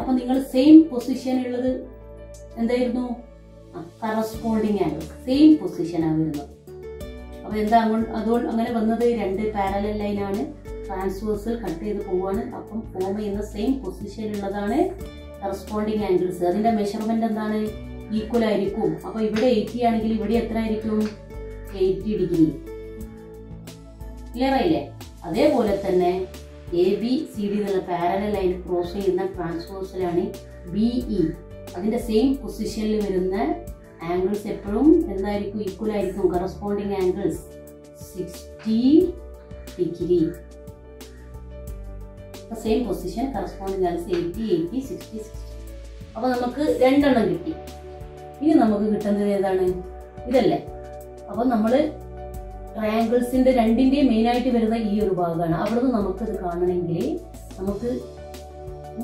അപ്പൊ നിങ്ങൾ സെയിം പൊസിഷൻ ഉള്ളത് എന്തായിരുന്നു? കറസ്പോണ്ടിങ് ആംഗിൾ സെയിം പൊസിഷനാണ് വരുന്നത്. അപ്പൊ എന്താ അതുകൊണ്ട് അങ്ങനെ വന്നത്? 2 പാരലൽ ലൈനാണ്, ട്രാൻസ്വേഴ്സൽ കട്ട് ചെയ്ത് പോവാണ്. അപ്പം ഫോം ചെയ്യുന്ന സെയിം പൊസിഷനിലുള്ളതാണ് കറസ്പോണ്ടിങ് ആംഗിൾസ്. അതിന്റെ മെഷർമെന്റ് എന്താണ്? ഈക്വൽ ആയിരിക്കും. അപ്പൊ ഇവിടെ 80 ആണെങ്കിൽ ഇവിടെ എത്ര ആയിരിക്കും? 80 ഡിഗ്രി. ക്ലിയർ ആയില്ലേ? അതേപോലെ തന്നെ എ ബി സി ഡി എന്നുള്ള പാരലൽ ലൈൻ ക്രോസ് ചെയ്യുന്ന ട്രാൻസ്വേഴ്സലാണ് ബി ഇ. അതിന്റെ സെയിം പൊസിഷനിൽ വരുന്ന ആംഗിൾസ് എപ്പോഴും എന്തായിരിക്കും? ഈക്വൽ ആയിരിക്കും. Corresponding angles 60 degree. Same position, corresponding angles 80, 80, 60, 60. അപ്പൊ നമുക്ക് 2 എണ്ണം കിട്ടി. ഇനി നമുക്ക് കിട്ടുന്നത് ഏതാണ്? ഇതല്ലേ? അപ്പൊ നമ്മള് ട്രയാങ്കിൾസിന്റെ 2ന്റെയും മെയിൻ ആയിട്ട് വരുന്ന ഈ ഒരു ഭാഗമാണ്. അവിടുന്ന് നമുക്കിത് കാണണമെങ്കിൽ നമുക്ക്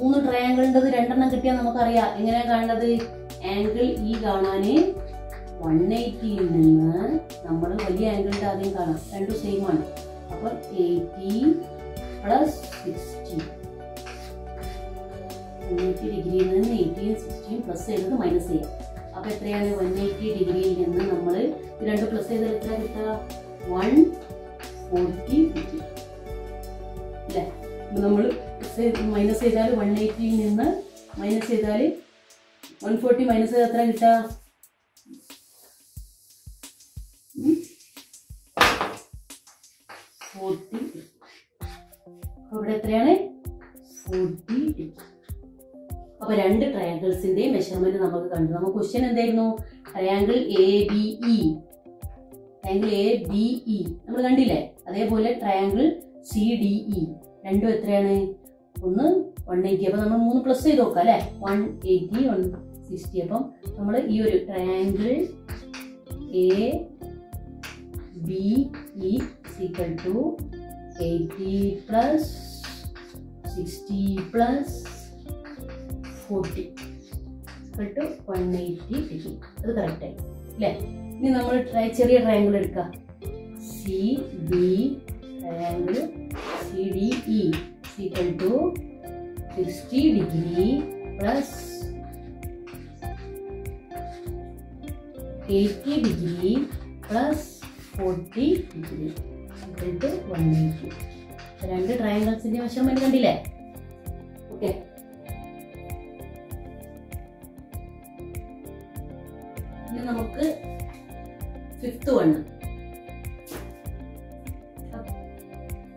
3 ട്രയാങ്കിളിൻ്റെത് 2 എണ്ണം കിട്ടിയാൽ നമുക്കറിയാം എങ്ങനെയാണ് കാണുന്നത്. ആംഗിൾ ഇ കാണാന് 180യിൽ നിന്ന് നമ്മൾ വലിയ ആംഗിളിന്റെ ആദ്യം കാണാം. 2 സെയിം ആണ്. അപ്പൊ 80 പ്ലസ് 60, 180 ഡിഗ്രിയിൽ നിന്ന് 80, 60 പ്ലസ് ചെയ്തത് മൈനസ് ചെയ്യാം. അപ്പൊ എത്രയാണ്? 180 ഡിഗ്രിയിൽ നിന്ന് നമ്മൾ 2 പ്ലസ് ചെയ്താൽ എത്ര കിട്ടുക? 140 ഡിഗ്രി അല്ലെ? നമ്മൾ മൈനസ് ചെയ്താൽ 180യിൽ നിന്ന് മൈനസ് ചെയ്താൽ 140 മൈനസ് ചെയ്താൽ എത്ര കിട്ടുക? 40. അപ്പൊ ഇവിടെ എത്രയാണ്? 40 ഡിഗ്രി. അപ്പൊ 2 ട്രയാങ്കിൾസിന്റെയും മെഷർമെന്റ് നമുക്ക് കണ്ടു. നമുക്ക് ക്വസ്റ്റ്യൻ എന്തായിരുന്നു? ട്രയാങ്കിൾ ABE, ട്രയാങ്കിൾ ABE നമ്മൾ കണ്ടില്ലേ? അതേപോലെ ട്രയാങ്കിൾ CDE രണ്ടും എത്രയാണ്? ഒന്ന് 180. അപ്പൊ നമ്മൾ 3 പ്ലസ് ചെയ്ത് നോക്കാം അല്ലെ? 180 160. അപ്പം നമ്മൾ ഈ ഒരു triangle ABE equal to 80 plus 60 plus 40 equal to 180 degree. അത് കറക്റ്റ് ആയി അല്ലേ? ഇനി നമ്മൾ ചെറിയ ട്രയാങ്കിൾ എടുക്കാം. CB triangle CDE equal to 60 degree plus 80 degree plus 40 degree equal to 180. രണ്ട് ട്രയാങ്കിൾസിന്റെ മെഷർമെന്റ് കണ്ടില്ലേ? ഓക്കെ, ഇനി നമുക്ക് 5th വൺ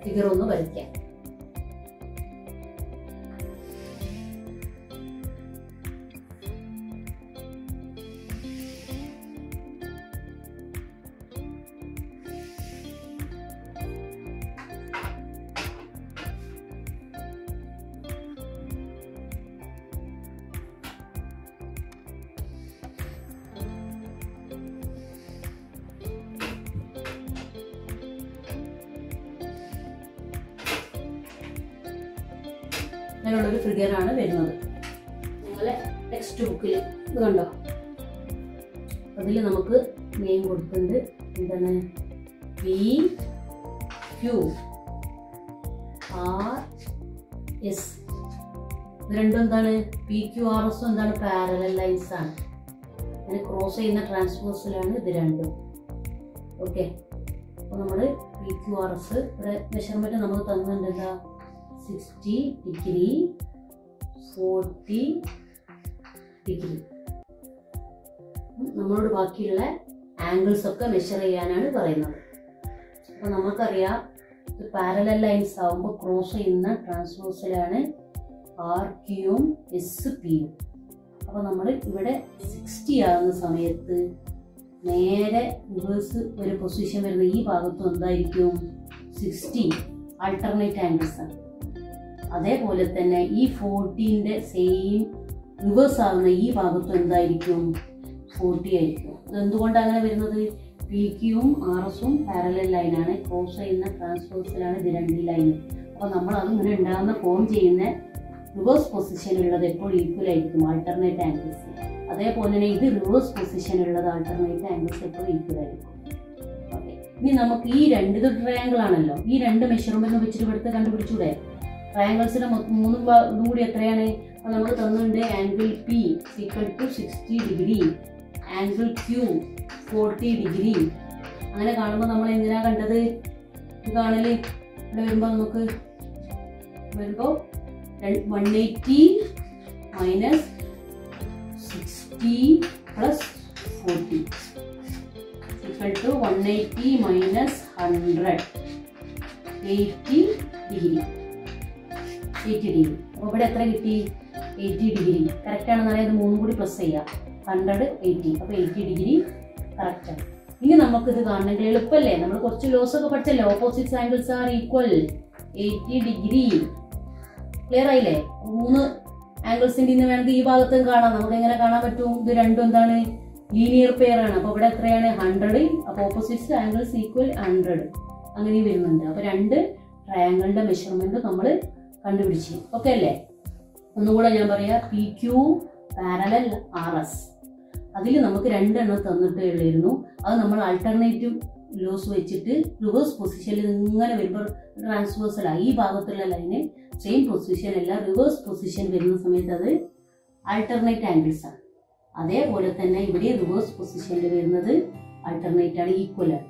ഫിഗർ ഒന്ന് വരയ്ക്കാം. അങ്ങനെയുള്ളൊരു ഫിഗറാണ് വരുന്നത്. നിങ്ങളെ ടെക്സ്റ്റ് ബുക്കിൽ ഇത് കണ്ടോ? അതിൽ നമുക്ക് നെയിം കൊടുക്കുന്നുണ്ട്. എന്താണ്? PQRS. ഇത് രണ്ടും എന്താണ്? PQRS എന്താണ്? പാരലൽ ലൈൻസ് ആണ്. അങ്ങനെ ക്രോസ് ചെയ്യുന്ന ട്രാൻസ്വേഴ്സിലാണ് ഇത് രണ്ടും. ഓക്കെ, അപ്പോൾ നമ്മൾ PQRS ഇവിടെ മെഷർമെന്റ് നമുക്ക് തന്നിട്ടുണ്ട്. എന്താ? 60 ഡിഗ്രി 40 ഡിഗ്രി. നമ്മളോട് ബാക്കിയുള്ള ആംഗിൾസ് ഒക്കെ മെഷർ ചെയ്യാനാണ് പറയുന്നത്. അപ്പോൾ നമുക്കറിയാം പാരലൽ ലൈൻസ് ആവുമ്പോൾ ക്രോസ് ചെയ്യുന്ന ട്രാൻസ്വേഴ്സിലാണ് RQയും SPയും. അപ്പോൾ നമ്മൾ ഇവിടെ 60 ആകുന്ന സമയത്ത് നേരെ റിവേഴ്സ് ഒരു പൊസിഷൻ വരുന്ന ഈ ഭാഗത്തും എന്തായിരിക്കും? 60 ആൾട്ടർനേറ്റ് ആംഗിൾസ് ആണ്. അതേപോലെ തന്നെ ഈ 40ന്റെ സെയിം റിവേഴ്സ് ആകുന്ന ഈ ഭാഗത്തും എന്തായിരിക്കും? 40 ആയിരിക്കും. അതെന്തുകൊണ്ടാണ് അങ്ങനെ വരുന്നത്? PQയും RSഉം പാരലൽ ലൈനാണ്. ക്രോസ് ചെയ്യുന്ന ട്രാൻസ്വേഴ്സിലാണ് ഇത് രണ്ട് ലൈനും. അപ്പോൾ നമ്മൾ അതിങ്ങനെ ഉണ്ടാകുന്ന ഫോം ചെയ്യുന്ന റിവേഴ്സ് പൊസിഷനുള്ളത് എപ്പോഴും ഈക്വൽ ആയിരിക്കും, ആൾട്ടർനേറ്റ് ആംഗിൾസ്. അതേപോലെ തന്നെ ഇത് റിവേഴ്സ് പൊസിഷനുള്ളത് ആൾട്ടർനേറ്റ് ആംഗിൾസ് എപ്പോഴും ഈക്വൽ ആയിരിക്കും. ഓക്കെ, ഇനി നമുക്ക് ഈ രണ്ട് ട്രയാങ്കിൾ ആണല്ലോ, ഈ രണ്ട് മെഷർമെന്റ് വെച്ചിട്ട് ഇവിടുത്തെ കണ്ടുപിടിച്ചൂടെ? ട്രയാങ്കിൾസിന്റെ 3 ഇതും കൂടി എത്രയാണ്? അപ്പോൾ നമുക്ക് തന്നിട്ടുണ്ട് angle P equal to 60 degree, angle Q 40 degree. അങ്ങനെ കാണുമ്പോൾ നമ്മൾ എന്തിനാ കണ്ടത്? ഇത് കാണല് ഇവിടെ വരുമ്പോൾ നമുക്ക് വരുമ്പോൾ 180 minus 60 plus 40 equal to 180 minus 100 80 degree. 80 degree. അപ്പോൾ ഇവിടെ എത്ര കിട്ടി? 80 ഡിഗ്രി. കറക്റ്റ് ആണെന്ന് അറിയാം. ഇത് 3 കൂടി പ്ലസ് ചെയ്യുക. 100 80. അപ്പോൾ 80 ഡിഗ്രി കറക്റ്റാണ്. ഇനി നമുക്കിത് കാണണമെങ്കിൽ എളുപ്പമല്ലേ? നമ്മൾ കുറച്ച് ലോസ് ഒക്കെ പഠിച്ചല്ലേ? Opposite angles are equal 80 degree. Clear ആയില്ലേ? 3 ആംഗിൾസിന്റെ ഇന്ന് വേണമെങ്കിൽ ഈ ഭാഗത്തും കാണാം. നമുക്ക് എങ്ങനെ കാണാൻ പറ്റും? ഇത് രണ്ടും എന്താണ്? ലീനിയർ പെയർ ആണ്. അപ്പോൾ ഇവിടെ എത്രയാണ്? 100. അപ്പോൾ ഓപ്പോസിറ്റ് ആംഗിൾസ് ഈക്വൽ 100. അങ്ങനെ വരുന്നുണ്ട്. അപ്പോൾ രണ്ട് ട്രയാങ്കിളിന്റെ മെഷർമെന്റ് നമ്മൾ കണ്ടുപിടിച്ചു. ഓക്കെ അല്ലേ? ഒന്നുകൂടെ ഞാൻ പറയാം. PQ parallel RS. അതിൽ നമുക്ക് 2 എണ്ണം തന്നിട്ടേ ഉള്ളായിരുന്നു. അത് നമ്മൾ ആൾട്ടർനേറ്റീവ് ലോസ് വെച്ചിട്ട് റിവേഴ്സ് പൊസിഷനിൽ ഇങ്ങനെ വരുമ്പോൾ ട്രാൻസ്വേഴ്സലാണ്. ഈ ഭാഗത്തുള്ള ലൈന് സെയിം പൊസിഷൻ അല്ല, റിവേഴ്സ് പൊസിഷൻ വരുന്ന സമയത്ത് അത് ആൾട്ടർനേറ്റ് ആംഗിൾസ് ആണ്. അതേപോലെ തന്നെ ഇവിടെ റിവേഴ്സ് പൊസിഷനിൽ വരുന്നത് ആൾട്ടർനേറ്റ് ആണ്, ഈക്വൽ ആണ്.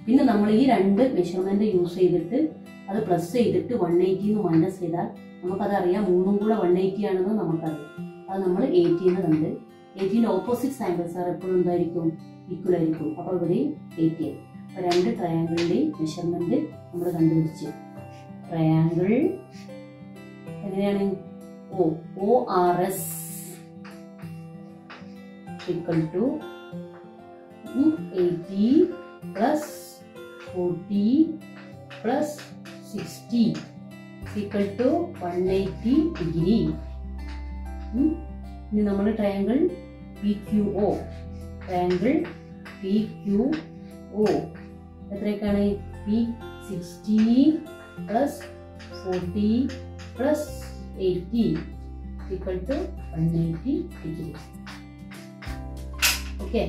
പിന്നെ നമ്മൾ ഈ 2 മെഷർമെന്റ് യൂസ് ചെയ്തിട്ട് അത് പ്ലസ് ചെയ്തിട്ട് 180 മൈനസ് ചെയ്താൽ നമുക്കതറിയാം. 3 കൂടെ 180 ആണെന്ന് നമുക്കറിയാം. അത് നമ്മൾ 80 കണ്ട് 80ന്റെ ഓപ്പോസിറ്റ് ആംഗിൾസ് ആർ എപ്പോഴും എന്തായിരിക്കും? ഈക്വൽ ആയിരിക്കും. അപ്പോൾ ഇവിടെ 80 ആയി. അപ്പോൾ 2 ട്രയാങ്കിളിന്റെയും മെഷർമെന്റ് നമ്മൾ കണ്ടുപിടിച്ചു. ട്രയാങ്കിൾ എങ്ങനെയാണ്? ORS equal to 80 plus 40 plus 60 is equal to 180 degree. ഇനി നമ്മൾ triangle PQO എത്രയൊക്കെയാണ്? P60 plus 40 plus 80 equal to 180 degree. Okay,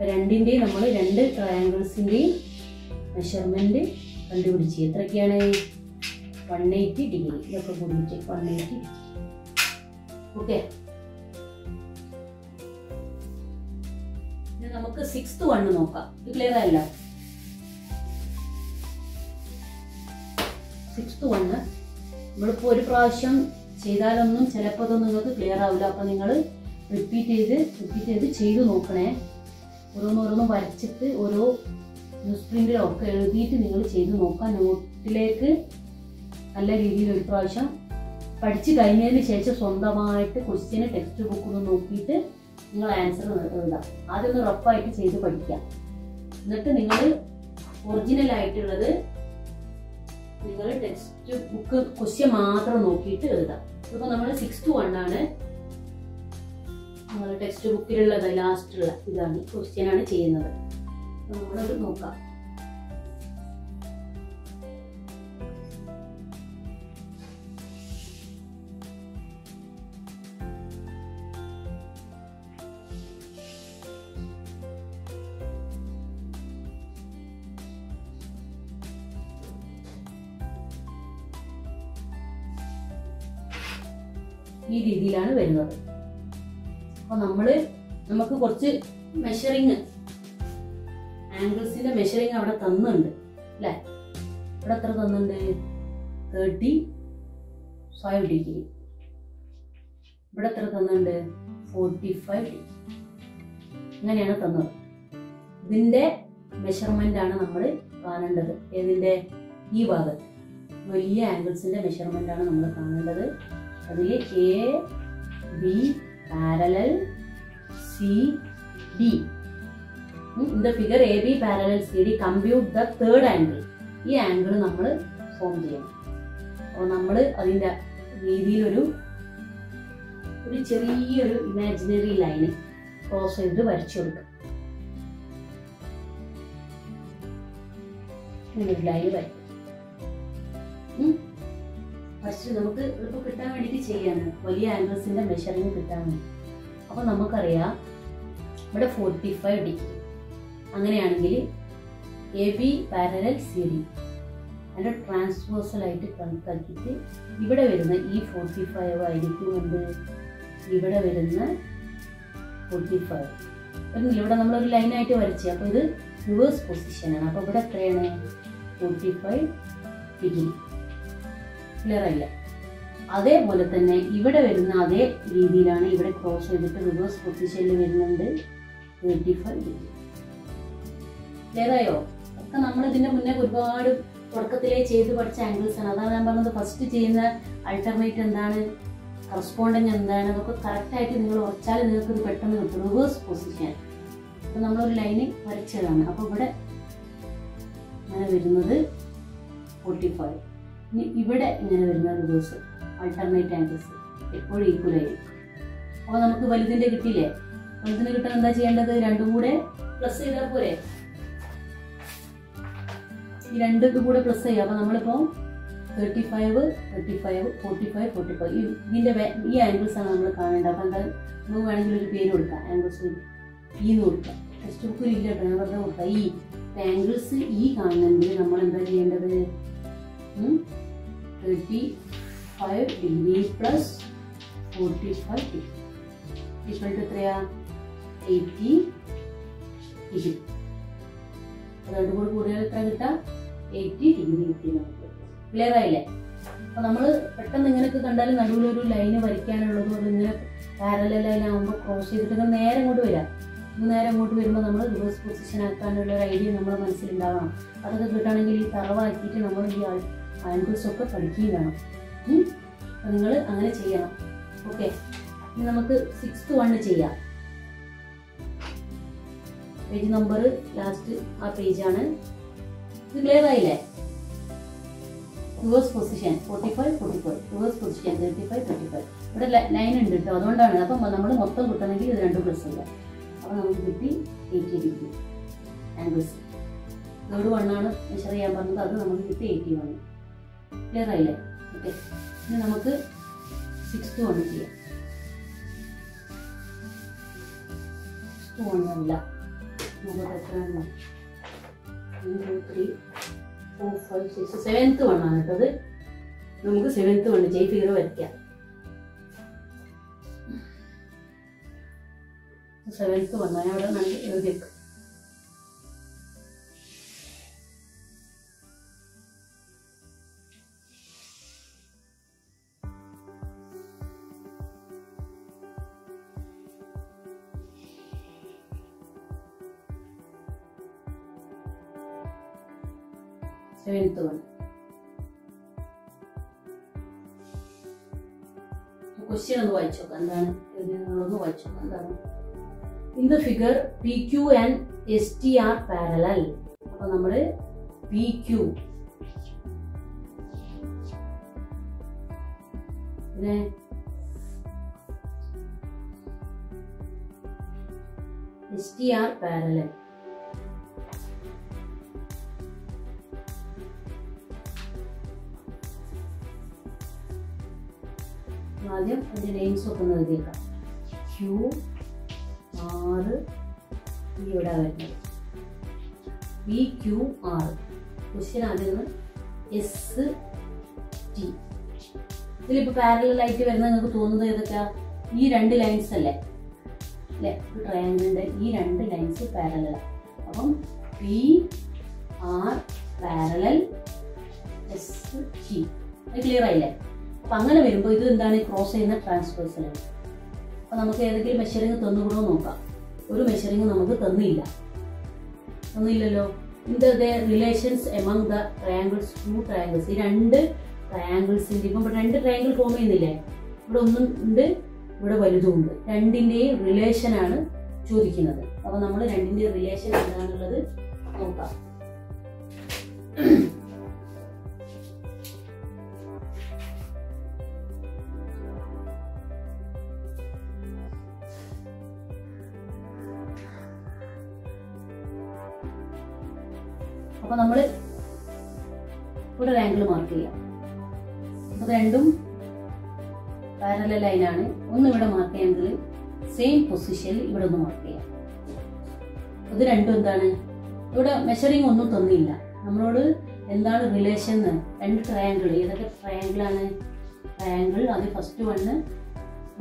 രണ്ടിൻ്റെയും നമ്മൾ രണ്ട് ട്രയാങ്കിൾസിൻ്റെയും മെഷർമെൻറ്റ് കണ്ടുപിടിച്ച് എത്രയൊക്കെയാണ്? 180 ഡിഗ്രി. ഇതൊക്കെ കൂടിയിട്ട് 180 ഡിഗ്രി. ഓക്കെ, ഇനി നമുക്ക് 6th വൺ നോക്കാം. ഇത് ക്ലിയർ ആയല്ലോ? 6th വണ്ണ് നമ്മളിപ്പോൾ ഒരു പ്രാവശ്യം ചെയ്താലൊന്നും ചിലപ്പോൾ അതൊന്നും നിങ്ങൾക്ക് ക്ലിയർ ആവില്ല. അപ്പോൾ നിങ്ങൾ റിപ്പീറ്റ് ചെയ്ത് ചെയ്ത് നോക്കണേ. ഓരോന്നോരോന്നും വരച്ചിട്ട് ഓരോ ന്യൂസ് പ്രിന്റിലൊക്കെ എഴുതിയിട്ട് നിങ്ങൾ ചെയ്ത് നോക്കാം. നോട്ടിലേക്ക് നല്ല രീതിയിൽ ഒരു പ്രാവശ്യം പഠിച്ചു കഴിഞ്ഞതിന് ശേഷം സ്വന്തമായിട്ട് ക്വസ്റ്റ്യന് ടെക്സ്റ്റ് ബുക്കിൽ നോക്കിയിട്ട് നിങ്ങൾ ആൻസർ എഴുതാം. ആദ്യം ഒന്ന് റഫായിട്ട് ചെയ്ത് പഠിക്കാം. എന്നിട്ട് നിങ്ങൾ ഒറിജിനൽ ആയിട്ടുള്ളത് നിങ്ങൾ ടെക്സ്റ്റ് ബുക്ക് ക്വസ്റ്റ്യൻ മാത്രം നോക്കിയിട്ട് എഴുതാം. ഇപ്പോൾ നമ്മൾ 6th വണ്ണാണ് നമ്മൾ ടെക്സ്റ്റ് ബുക്കിലുള്ളത്, ലാസ്റ്റുള്ള ഇതാണ് ക്വസ്റ്റ്യൻ ആണ് ചെയ്യുന്നത്. നമ്മളത് നോക്കാം. ഈ രീതിയിലാണ് വരുന്നത്. അപ്പൊ നമുക്ക് കുറച്ച് മെഷറിങ്, ആംഗിൾസിന്റെ മെഷറിങ് അവിടെ തന്നുണ്ട് അല്ലെ? ഇവിടെ എത്ര തന്നുണ്ട്? 35 ഡിഗ്രി. ഇവിടെ എത്ര തന്നുണ്ട്? 45 ഡിഗ്രി. ഇങ്ങനെയാണ് തന്നത്. ഇതിന്റെ മെഷർമെന്റ് ആണ് നമ്മൾ കാണേണ്ടത്. ഏതിന്റെ? ഈ ഭാഗത്ത് വലിയ ആംഗിൾസിന്റെ മെഷർമെന്റ് ആണ് നമ്മൾ കാണേണ്ടത്. അതിൽ AB parallel CD. In the figure AB parallel CD, compute the third angle. ഈ ആംഗിൾ നമ്മൾ ഫോം ചെയ്യണം. അപ്പോൾ നമ്മൾ അതിൻ്റെ രീതിയിൽ ഒരു ചെറിയൊരു ഇമാജിനറി ലൈന് ക്രോസ് ചെയ്ത് വരച്ചു കൊടുക്കുക. ഇങ്ങനെ ഒരു ലൈൻ വരയ്ക്കും. ഫസ്റ്റ് നമുക്ക് ഇപ്പോൾ കിട്ടാൻ വേണ്ടിയിട്ട് ചെയ്യാണ്, വലിയ ആംഗിൾസിന്റെ മെഷറിങ് കിട്ടാൻ വേണ്ടി. അപ്പോൾ നമുക്കറിയാം ഇവിടെ 45 ഡിഗ്രി. അങ്ങനെയാണെങ്കിൽ AB പാരലൽ CD അതിൻ്റെ ട്രാൻസ്വേഴ്സലായിട്ട് കണക്കാക്കിയിട്ട് ഇവിടെ വരുന്ന ഈ 45 ആയിരിക്കും എന്ത്? ഇവിടെ വരുന്ന 45 ഇവിടെ നമ്മളൊരു ലൈനായിട്ട് വരച്ച്. അപ്പോൾ ഇത് റിവേഴ്സ് പൊസിഷനാണ്. അപ്പോൾ ഇവിടെ എത്രയാണ്? 45 ഡിഗ്രി. ക്ലിയർ ആയില്ല? അതേപോലെ തന്നെ ഇവിടെ വരുന്ന അതേ രീതിയിലാണ് ഇവിടെ ക്രോസ് ചെയ്തിട്ട് റിവേഴ്സ് പൊസിഷനിൽ വരുന്നുണ്ട് 35 ഡിഗ്രി. ക്ലിയർ ആയോ? ഒക്കെ നമ്മൾ ഇതിന്റെ മുന്നേ ഒരുപാട് തുടക്കത്തിലേ ചെയ്ത് പഠിച്ച ആംഗിൾസ് ആണ്. അതാണ് ഞാൻ പറഞ്ഞത്. ഫസ്റ്റ് ചെയ്യുന്ന അൾട്ടർനേറ്റ് എന്താണ്, കറസ്പോണ്ടിങ് എന്താണ്, അതൊക്കെ കറക്റ്റായിട്ട് നിങ്ങൾ ഉറച്ചാൽ നിങ്ങൾക്ക് ഇത് പെട്ടെന്ന് കിട്ടും. Reverse position. അപ്പോൾ നമ്മളൊരു ലൈന് വരച്ചതാണ്. അപ്പോൾ ഇവിടെ ഇങ്ങനെ വരുന്നത് 45. ഇനി ഇവിടെ ഇങ്ങനെ വരുന്ന റിവേഴ്സ് അൾട്ടർനേറ്റ് ആംഗിൾസ് എപ്പോഴും ഈക്വൽ ആയിരിക്കും. അപ്പോൾ നമുക്ക് വലുതിൻ്റെ കിട്ടിയില്ലേ? വലുതിന് കിട്ടാൻ എന്താ ചെയ്യേണ്ടത്? രണ്ടും കൂടെ പ്ലസ് ചെയ്താൽ പോരെ? ഈ രണ്ടും കൂടെ പ്ലസ് ചെയ്യുക. അപ്പോൾ നമ്മളിപ്പോൾ 35, 35, 45, 45 ഈ ആംഗിൾസ് ആണ് നമ്മൾ കാണേണ്ടത്. അപ്പോൾ എന്താ നമുക്ക് വേണമെങ്കിൽ ഒരു പേര് കൊടുക്കാം. ആംഗിൾസ് എന്ന് കൊടുക്കാം. ടെക്സ്റ്റ് ബുക്കിൽ ഇല്ല കേട്ടോ, ഞാൻ വെറുതെ കൊടുക്കാം. ഈ ആംഗിൾസ് ഈ കാണണമെങ്കിൽ നമ്മൾ എന്താ ചെയ്യേണ്ടത്? 35 degree plus 45 degree equal to എത്രയാ? 80 ഡിഗ്രി. രണ്ടും കൂടി കൂടുതൽ എത്ര കിട്ടാം? 80 ഡിഗ്രി കിട്ടി നമുക്ക്. ക്ലിയർ ആയില്ലേ? അപ്പോൾ നമ്മൾ പെട്ടെന്ന് ഇങ്ങനെയൊക്കെ കണ്ടാൽ നടുവിലൊരു ലൈന് വരയ്ക്കാനുള്ളതും അതിങ്ങനെ പാരലൽ ലൈനാകുമ്പോൾ ക്രോസ് ചെയ്തിട്ട് നേരെ ഇങ്ങോട്ട് വരാം. നേരെ അങ്ങോട്ട് വരുമ്പോൾ നമ്മൾ റിവേഴ്സ് പൊസിഷൻ ആക്കാനുള്ള ഒരു ഐഡിയ നമ്മുടെ മനസ്സിലുണ്ടാവണം. അതൊക്കെ കിട്ടുകയാണെങ്കിൽ ഈ തറവാക്കിയിട്ട് നമ്മൾ ഈ ആംഗിൾസ് ഒക്കെ പഠിക്കുകയും വേണം. അപ്പോൾ നിങ്ങൾ അങ്ങനെ ചെയ്യണം. ഓക്കെ, ഇനി നമുക്ക് 6th വൺ ചെയ്യാം. പേജ് നമ്പർ ലാസ്റ്റ് ആ പേജാണ്. ഇത് ക്ലിയർ ആയില്ലേ? Reverse position 45 44, reverse position 35 35. ഇവിടെ ലൈൻ ഉണ്ട് കേട്ടോ, അതുകൊണ്ടാണ്. അപ്പം നമ്മൾ മൊത്തം കിട്ടണമെങ്കിൽ ഇത് 2 പ്ലസ് ഇല്ല. അപ്പോൾ നമുക്ക് കിട്ടി 80 ഡിഗ്രി ആംഗിൾസ്. ഇതോട് 1 ആണ് മെഷർ ചെയ്യാൻ പറഞ്ഞത്, അത് നമുക്ക് കിട്ടി 81. ക്ലിയർ ആയില്ലേ? ഓക്കെ. ഇനി നമുക്ക് 6 to 1 ചെയ്യാം. 6 to 1 അല്ല, നമുക്ക് എത്രയാണ്? 1 2 3 4 5 6 7th 1 ആണ് കേട്ടത്. നമുക്ക് 7th 1 ചെയ്ത് ഫിഗർ വരയ്ക്കാം. 7th 1 ഞാൻ അവിടെ നമുക്ക് എഴുതി വെക്കാം. ക്വസ്റ്റ്യൻ ഒന്ന് വായിച്ചു നോക്കാം. എന്താണ് ഒന്ന് വായിച്ചു നോക്കാം. എന്താണ്? In the figure PQ and ST R parallel. അപ്പൊ നമ്മള് PQ പിന്നെ ST ആർ പാരലൽ. ആദ്യം അതിന്റെ നെയിംസ് ഒക്കെ ഒന്ന് എഴുതിയേക്കാം. Q R ഇവിടെ വരുന്നത് PQR. ക്വസ്റ്റ്യൻ ആദ്യം ST. ഇതിലിപ്പോൾ പാരലൽ ആയിട്ട് വരുന്നത് നിങ്ങൾക്ക് തോന്നുന്നത് ഏതൊക്കെയാ? ഈ 2 ലൈൻസ് അല്ലേ? ട്രയാങ്കിളിന്റെ ഈ 2 ലൈൻസ് പാരലൽ. അപ്പം PR പാരലൽ ST. അത് ക്ലിയർ ആയില്ലേ? അപ്പൊ അങ്ങനെ വരുമ്പോൾ ഇത് എന്താണ്? ക്രോസ് ചെയ്യുന്ന ട്രാൻസ്വേഴ്സലാണ്. അപ്പൊ നമുക്ക് ഏതെങ്കിലും മെഷറിംഗ് തന്നുകൂടോ നോക്കാം. ഒരു മെഷറിംഗ് നമുക്ക് തന്നില്ലല്ലോ. In the relations among the triangles, 2 triangles. ഈ 2 ട്രയാങ്കിൾസിന്റെ ഇപ്പം 2 ട്രയാങ്കിൾ ഫോം ചെയ്യുന്നില്ലേ? ഇവിടെ ഒന്നും ഉണ്ട്, ഇവിടെ വലുതും ഉണ്ട്. 2ന്റെയും റിലേഷൻ ആണ് ചോദിക്കുന്നത്. അപ്പൊ നമ്മൾ 2ന്റെയും റിലേഷൻ എന്താണുള്ളത് നോക്കാം. അപ്പൊ നമ്മൾ ഇവിടെ ഒരു ആംഗിൾ മാർക്ക് ചെയ്യാം. അപ്പൊ 2ഉം പാരലൽ ലൈനാണ്. ഒന്ന് ഇവിടെ മാർക്ക് ചെയ്യാമെങ്കിൽ സെയിം പൊസിഷനിൽ ഇവിടെ ഒന്ന് മാർക്ക് ചെയ്യാം. ഇത് 2ഉം എന്താണ്? ഇവിടെ മെഷറിംഗ് ഒന്നും തന്നില്ല നമ്മളോട്. എന്താണ് റിലേഷൻ? 2 ട്രയാങ്കിൾ. ഏതൊക്കെ ട്രയാങ്കിളാണ്? ട്രയാങ്കിൾ അത് ഫസ്റ്റ് 1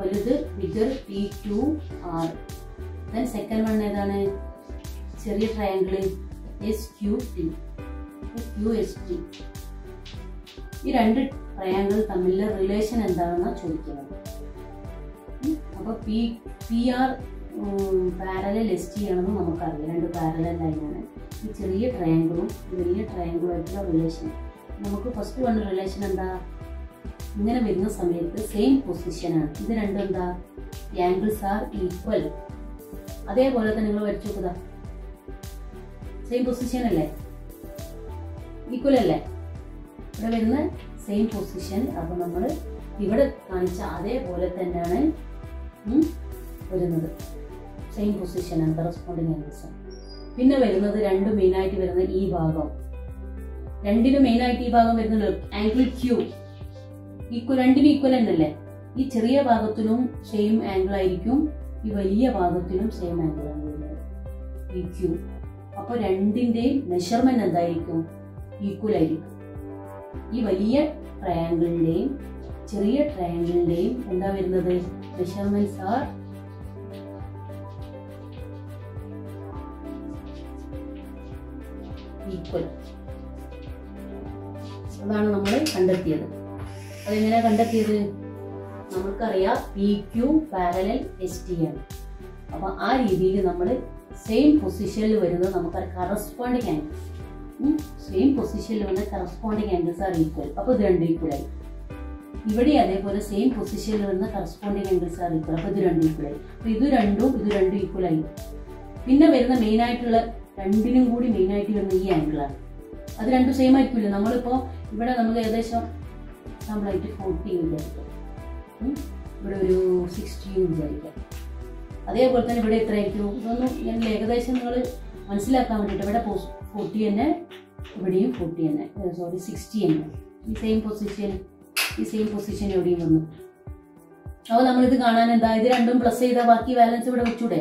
വലുത് ബിഗർ PQR. ദെൻ സെക്കൻഡ് 1 ഏതാണ്? ചെറിയ ട്രയാങ്കിൾ SQT. ഈ 2 ട്രയാങ്കിൾ തമ്മിലുള്ള റിലേഷൻ എന്താണെന്നാണ് ചോദിക്കുന്നത്. അപ്പൊ PR പാരലൽ ST ആണെന്ന് നമുക്കറിയാം. 2 പാരലൽ ലൈനാണ്. ഈ ചെറിയ ട്രയാങ്കിളും വലിയ ട്രയാങ്കിളും ആയിട്ടുള്ള റിലേഷൻ. നമുക്ക് ഫസ്റ്റ് 1 റിലേഷൻ എന്താ? ഇങ്ങനെ വരുന്ന സമയത്ത് സെയിം പൊസിഷനാണ്. ഇത് 2 എന്താ? Angles are equal. അതേപോലെ തന്നെ നിങ്ങൾ വരച്ചു നോക്കുക. സെയിം പൊസിഷൻ അല്ലേ? ഈക്വൽ അല്ലേ? ഇവിടെ വരുന്ന സെയിം പൊസിഷൻ. അപ്പൊ നമ്മൾ ഇവിടെ കാണിച്ച അതേപോലെ തന്നെയാണ് വരുന്നത്. സെയിം പൊസിഷനാണ്, കറസ്പോണ്ടിങ് ആംഗിൾസ്. പിന്നെ വരുന്നത് 2 മെയിനായിട്ട് വരുന്ന ഈ ഭാഗം. 2നും മെയിനായിട്ട് ഈ ഭാഗം വരുന്നത് ആംഗിൾ Q. ഈക്വൽ, 2നും ഈക്വൽ തന്നെയല്ലേ? ഈ ചെറിയ ഭാഗത്തിനും സെയിം ആംഗിൾ ആയിരിക്കും, ഈ വലിയ ഭാഗത്തിനും സെയിം ആംഗിൾ ആണ് വരുന്നത് PQ. അപ്പൊ 2ന്റെയും മെഷർമെന്റ് എന്തായിരിക്കും? ഈക്വൽ ആയിരിക്കും. ഈ വലിയ ട്രയാങ്കിളിന്റെയും ചെറിയ ട്രയാങ്കിളിന്റെയും എന്താ വരുന്നത്? Measurements are equal. അതാണ് നമ്മൾ കണ്ടെത്തിയത്. അതെങ്ങനെയാ കണ്ടെത്തിയത്? നമുക്കറിയാം PQ പാരലൽ ST ആണ്. അപ്പൊ ആ രീതിയിൽ നമ്മൾ സെയിം പൊസിഷനിൽ വരുന്നത് നമുക്ക് കറസ്പോണ്ടിങ് ആംഗിൾസ്, സെയിം പൊസിഷനിൽ വന്ന കറസ്പോണ്ടിങ് ആംഗിൾസ് ആർ ഈക്വൽ. അപ്പൊ ഇത് 2 ഈക്വലായി. ഇവിടെ അതേപോലെ സെയിം പൊസിഷനിൽ വരുന്ന കറസ്പോണ്ടിങ് ആംഗിൾസ് ആർ ഈക്വൽ. അപ്പൊ ഇത് 2 ഈക്വലായി. അപ്പൊ ഇത് 2ഉം ഇത് 2ഉം ഈക്വലായി. പിന്നെ വരുന്ന മെയിനായിട്ടുള്ള രണ്ടിനും കൂടി മെയിനായിട്ട് വരുന്ന ഈ ആംഗിളാണ്. അത് രണ്ടും സെയിം ആയിരിക്കില്ല. നമ്മളിപ്പോൾ ഇവിടെ നമുക്ക് ഏകദേശം നമ്മളായിട്ട് 14 വിചാരിക്കാം, ഇവിടെ ഒരു 16 വിചാരിക്കാം. അതേപോലെ തന്നെ ഇവിടെ എത്ര ആയിരിക്കും ഇതൊന്നും ഞാൻ ഏകദേശം നിങ്ങൾ മനസ്സിലാക്കാൻ വേണ്ടിയിട്ട് ഇവിടെ 40 തന്നെ, ഇവിടെയും 40 തന്നെ, സോറി 60 തന്നെ. ഈ സെയിം പൊസിഷൻ എവിടെയും വന്നു. അപ്പോൾ നമ്മളിത് കാണാൻ എന്താ, ഇത് രണ്ടും പ്ലസ് ചെയ്താൽ ബാക്കി ബാലൻസ് ഇവിടെ വെച്ചൂടെ,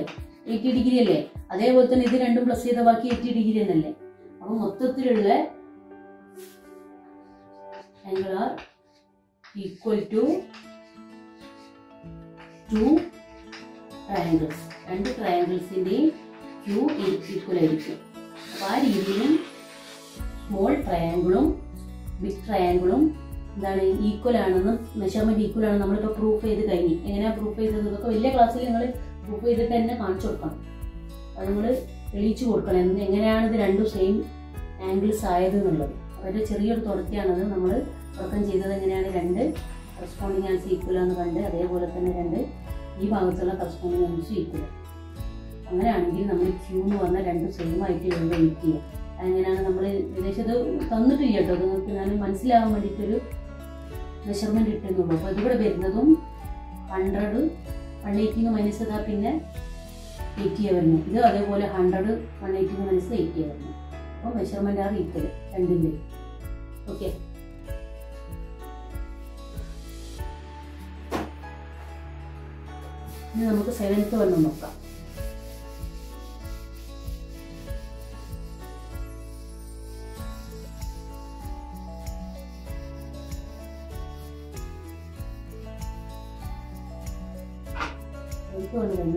80 ഡിഗ്രി അല്ലേ. അതേപോലെ തന്നെ ഇത് രണ്ടും പ്ലസ് ചെയ്താൽ ബാക്കി 80 ഡിഗ്രി എന്നല്ലേ. അപ്പോൾ മൊത്തത്തിലുള്ള angle are equal to 2 triangles. രണ്ട് ട്രയാങ്കിൾസിൻ്റെയും ക്യൂ ഈക്വൽ ആയിരിക്കും. അപ്പോൾ ആ രീതിയിലും സ്മോൾ ട്രയാങ്കിളും ബിഗ് ട്രയാങ്കിളും എന്താണ് ഈക്വൽ ആണെന്ന്, മെഷർമെന്റ് ഈക്വൽ ആണെന്ന് നമ്മളിപ്പോൾ പ്രൂഫ് ചെയ്ത് കഴിഞ്ഞു. എങ്ങനെയാണ് പ്രൂഫ് ചെയ്തത്? ഇതൊക്കെ വലിയ ക്ലാസ്സിൽ നിങ്ങൾ പ്രൂഫ് ചെയ്തിട്ട് തന്നെ കാണിച്ചു കൊടുക്കണം. അത് നിങ്ങൾ തെളിയിച്ചു കൊടുക്കണം എങ്ങനെയാണ് ഇത് രണ്ടും സെയിം ആംഗിൾസ് ആയത് എന്നുള്ളത്. അവരുടെ ചെറിയൊരു തുടക്കമാണത്. നമ്മൾ തുടക്കം ചെയ്തത് എങ്ങനെയാണ് രണ്ട് കറസ്പോണ്ടിങ് ആൻസ് ഈക്വൽ ആണെന്ന് കണ്ട്, അതേപോലെ തന്നെ രണ്ട് ഈ ഭാഗത്തുള്ള കറസ്പോണ്ടിങ് ആൻസ് ഈക്വൽ. അങ്ങനെയാണെങ്കിൽ നമ്മൾ ക്യൂ എന്ന് പറഞ്ഞാൽ രണ്ടും സെയിം ആയിട്ട് ഇവിടെ വെയിറ്റ് ചെയ്യുക. അങ്ങനെയാണ് നമ്മൾ ഏകദേശം ഇത് തന്നിട്ടില്ല കേട്ടോ, നിങ്ങൾക്ക് ഞാൻ മനസ്സിലാവാൻ വേണ്ടിയിട്ടൊരു മെഷർമെൻറ്റ് ഇട്ടെന്നുള്ളൂ. അപ്പോൾ ഇതിവിടെ വരുന്നതും 100 180 മൈനസ് ചെയ്താൽ പിന്നെ 80 വരുന്നു. ഇത് അതേപോലെ 100 180 മൈനസ് 80 വരുന്നു. അപ്പോൾ മെഷർമെൻറ്റ് ആർ ഈക്വൽ രണ്ടിൻ്റെ. ഓക്കെ, ഇനി നമുക്ക് 7th വണ്ണം നോക്കാം.